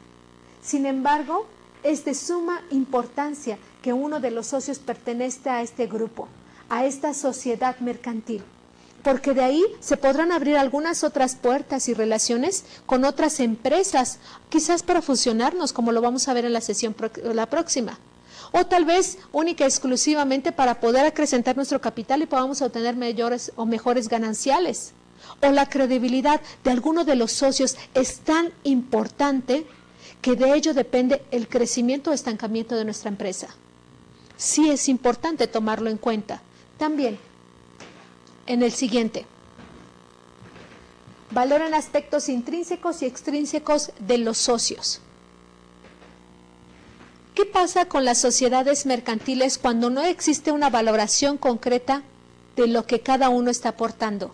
Sin embargo, es de suma importancia que uno de los socios pertenezca a este grupo, a esta sociedad mercantil, porque de ahí se podrán abrir algunas otras puertas y relaciones con otras empresas, quizás para fusionarnos, como lo vamos a ver en la sesión la próxima, o tal vez única y exclusivamente para poder acrecentar nuestro capital y podamos obtener mayores o mejores gananciales, o la credibilidad de alguno de los socios es tan importante que de ello depende el crecimiento o estancamiento de nuestra empresa. Sí es importante tomarlo en cuenta. También, en el siguiente, valoran aspectos intrínsecos y extrínsecos de los socios. ¿Qué pasa con las sociedades mercantiles cuando no existe una valoración concreta de lo que cada uno está aportando?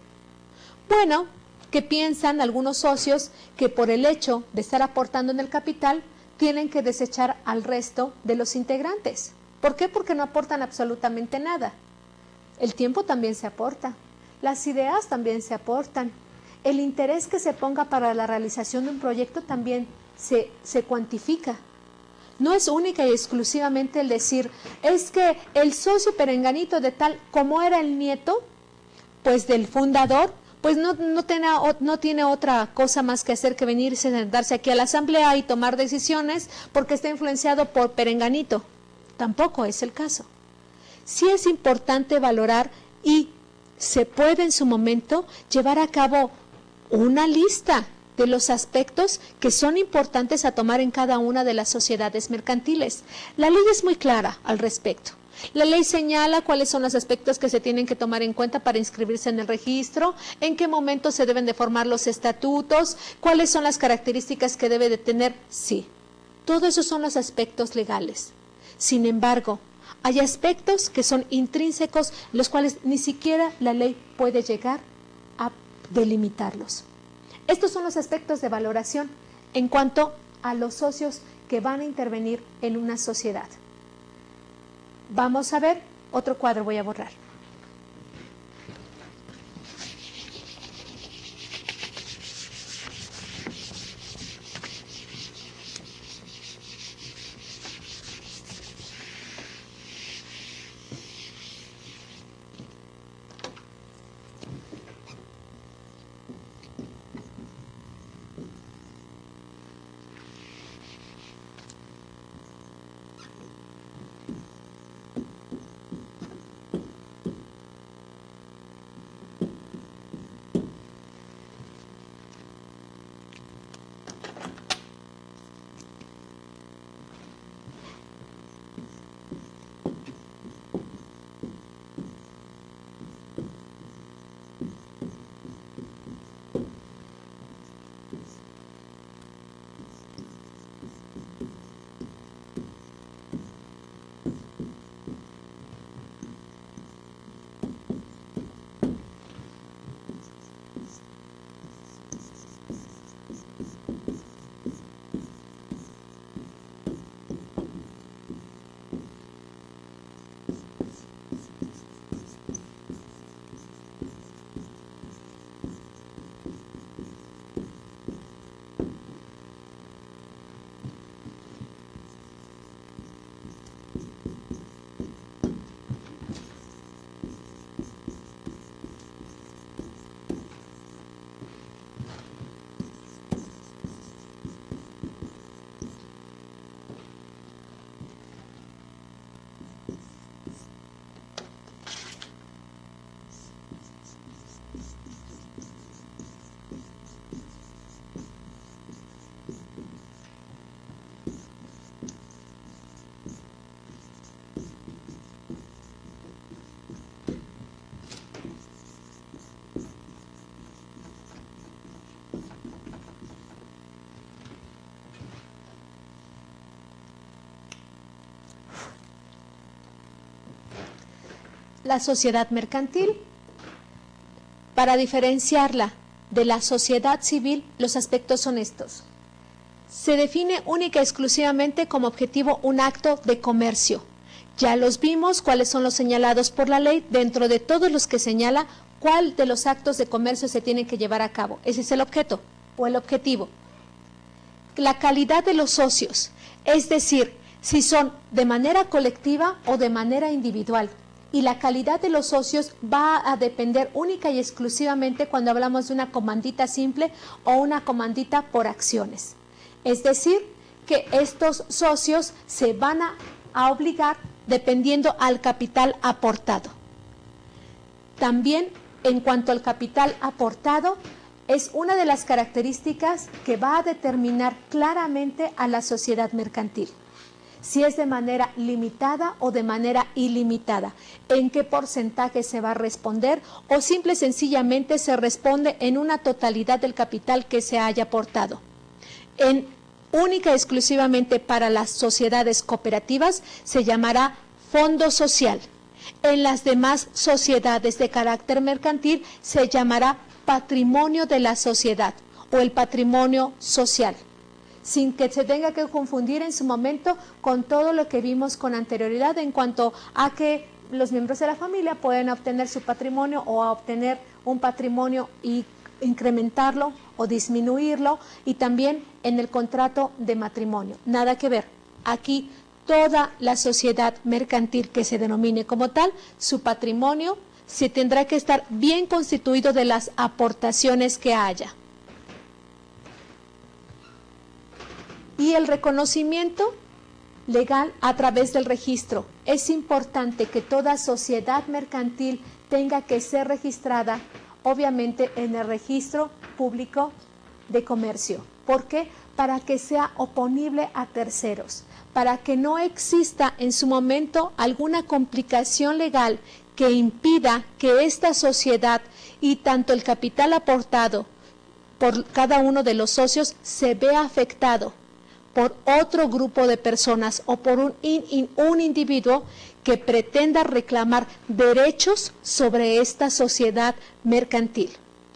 Bueno, que piensan algunos socios que por el hecho de estar aportando en el capital tienen que desechar al resto de los integrantes. ¿Por qué? Porque no aportan absolutamente nada. El tiempo también se aporta, las ideas también se aportan, el interés que se ponga para la realización de un proyecto también se cuantifica. No es única y exclusivamente el decir, es que el socio perenganito de tal, como era el nieto, pues del fundador, pues no tiene otra cosa más que hacer que venirse, sentarse aquí a la asamblea y tomar decisiones porque está influenciado por perenganito. Tampoco es el caso. Sí es importante valorar y se puede en su momento llevar a cabo una lista de los aspectos que son importantes a tomar en cada una de las sociedades mercantiles. La ley es muy clara al respecto. La ley señala cuáles son los aspectos que se tienen que tomar en cuenta para inscribirse en el registro, en qué momento se deben de formar los estatutos, cuáles son las características que debe de tener. Sí, todos esos son los aspectos legales. Sin embargo, hay aspectos que son intrínsecos, los cuales ni siquiera la ley puede llegar a delimitarlos. Estos son los aspectos de valoración en cuanto a los socios que van a intervenir en una sociedad. Vamos a ver otro cuadro, voy a borrar. la sociedad mercantil. Para diferenciarla de la sociedad civil, los aspectos son estos. Se define única y exclusivamente como objetivo un acto de comercio. Ya los vimos, cuáles son los señalados por la ley, dentro de todos los que señala, cuál de los actos de comercio se tienen que llevar a cabo. Ese es el objeto o el objetivo. La calidad de los socios, es decir, si son de manera colectiva o de manera individual. Y la calidad de los socios va a depender única y exclusivamente cuando hablamos de una comandita simple o una comandita por acciones. Es decir, que estos socios se van a obligar dependiendo al capital aportado. También, en cuanto al capital aportado, es una de las características que va a determinar claramente a la sociedad mercantil. Si es de manera limitada o de manera ilimitada, en qué porcentaje se va a responder o simple y sencillamente se responde en una totalidad del capital que se haya aportado. Única y exclusivamente para las sociedades cooperativas se llamará fondo social. En las demás sociedades de carácter mercantil se llamará patrimonio de la sociedad o el patrimonio social, sin que se tenga que confundir en su momento con todo lo que vimos con anterioridad en cuanto a que los miembros de la familia pueden obtener su patrimonio o a obtener un patrimonio y incrementarlo o disminuirlo, y también en el contrato de matrimonio. Nada que ver. Aquí toda la sociedad mercantil que se denomine como tal, su patrimonio se tendrá que estar bien constituido de las aportaciones que haya. Y el reconocimiento legal a través del registro. Es importante que toda sociedad mercantil tenga que ser registrada, obviamente, en el registro público de comercio. ¿Por qué? Para que sea oponible a terceros, para que no exista en su momento alguna complicación legal que impida que esta sociedad y tanto el capital aportado por cada uno de los socios se vea afectado por otro grupo de personas o por un individuo que pretenda reclamar derechos sobre esta sociedad mercantil.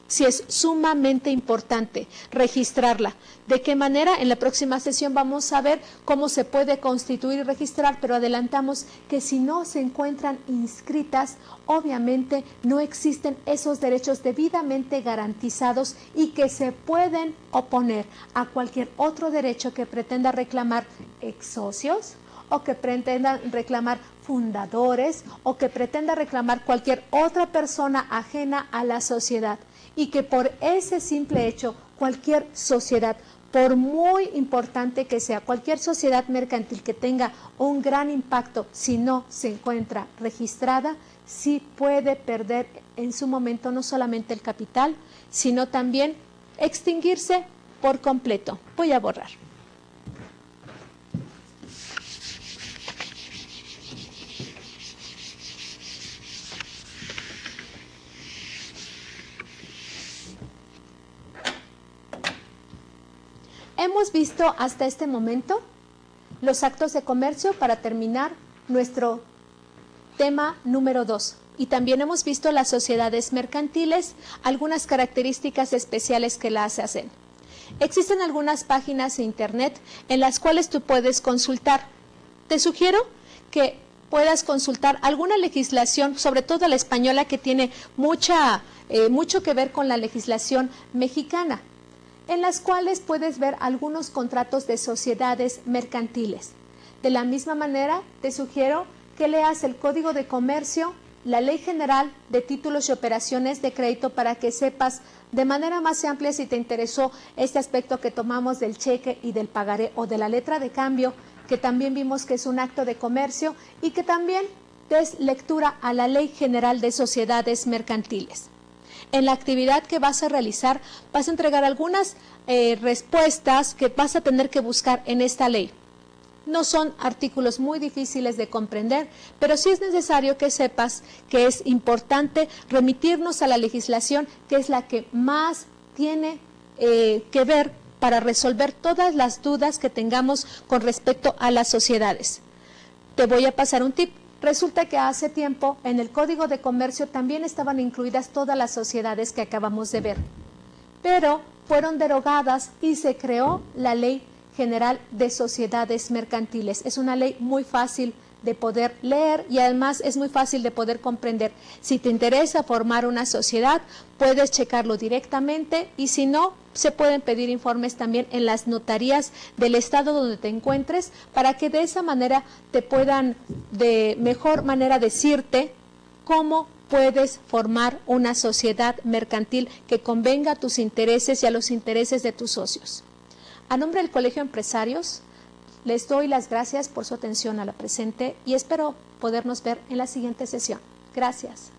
Sí, es sumamente importante registrarla. ¿De qué manera? En la próxima sesión vamos a ver cómo se puede constituir y registrar, pero adelantamos que si no se encuentran inscritas, obviamente no existen esos derechos debidamente garantizados y que se pueden oponer a cualquier otro derecho que pretenda reclamar ex socios o que pretendan reclamar fundadores o que pretenda reclamar cualquier otra persona ajena a la sociedad. Y que por ese simple hecho, cualquier sociedad, por muy importante que sea, cualquier sociedad mercantil que tenga un gran impacto, si no se encuentra registrada, sí puede perder en su momento no solamente el capital, sino también extinguirse por completo. Voy a borrar. Hemos visto hasta este momento los actos de comercio para terminar nuestro tema número 2. Y también hemos visto las sociedades mercantiles, algunas características especiales que las hacen. Existen algunas páginas de internet en las cuales tú puedes consultar. Te sugiero que puedas consultar alguna legislación, sobre todo la española, que tiene mucho que ver con la legislación mexicana, en las cuales puedes ver algunos contratos de sociedades mercantiles. De la misma manera, te sugiero que leas el Código de Comercio, la Ley General de Títulos y Operaciones de Crédito, para que sepas de manera más amplia si te interesó este aspecto que tomamos del cheque y del pagaré o de la letra de cambio, que también vimos que es un acto de comercio, y que también des lectura a la Ley General de Sociedades Mercantiles. En la actividad que vas a realizar, vas a entregar algunas respuestas que vas a tener que buscar en esta ley. No son artículos muy difíciles de comprender, pero sí es necesario que sepas que es importante remitirnos a la legislación, que es la que más tiene que ver para resolver todas las dudas que tengamos con respecto a las sociedades. Te voy a pasar un tip. resulta que hace tiempo en el Código de Comercio también estaban incluidas todas las sociedades que acabamos de ver, pero fueron derogadas y se creó la Ley General de Sociedades Mercantiles. Es una ley muy fácil de poder leer y además es muy fácil de poder comprender. Si te interesa formar una sociedad, puedes checarlo directamente y si no, se pueden pedir informes también en las notarías del estado donde te encuentres para que de esa manera te puedan de mejor manera decirte cómo puedes formar una sociedad mercantil que convenga a tus intereses y a los intereses de tus socios. A nombre del Colegio de Empresarios, les doy las gracias por su atención a la presente y espero podernos ver en la siguiente sesión. Gracias.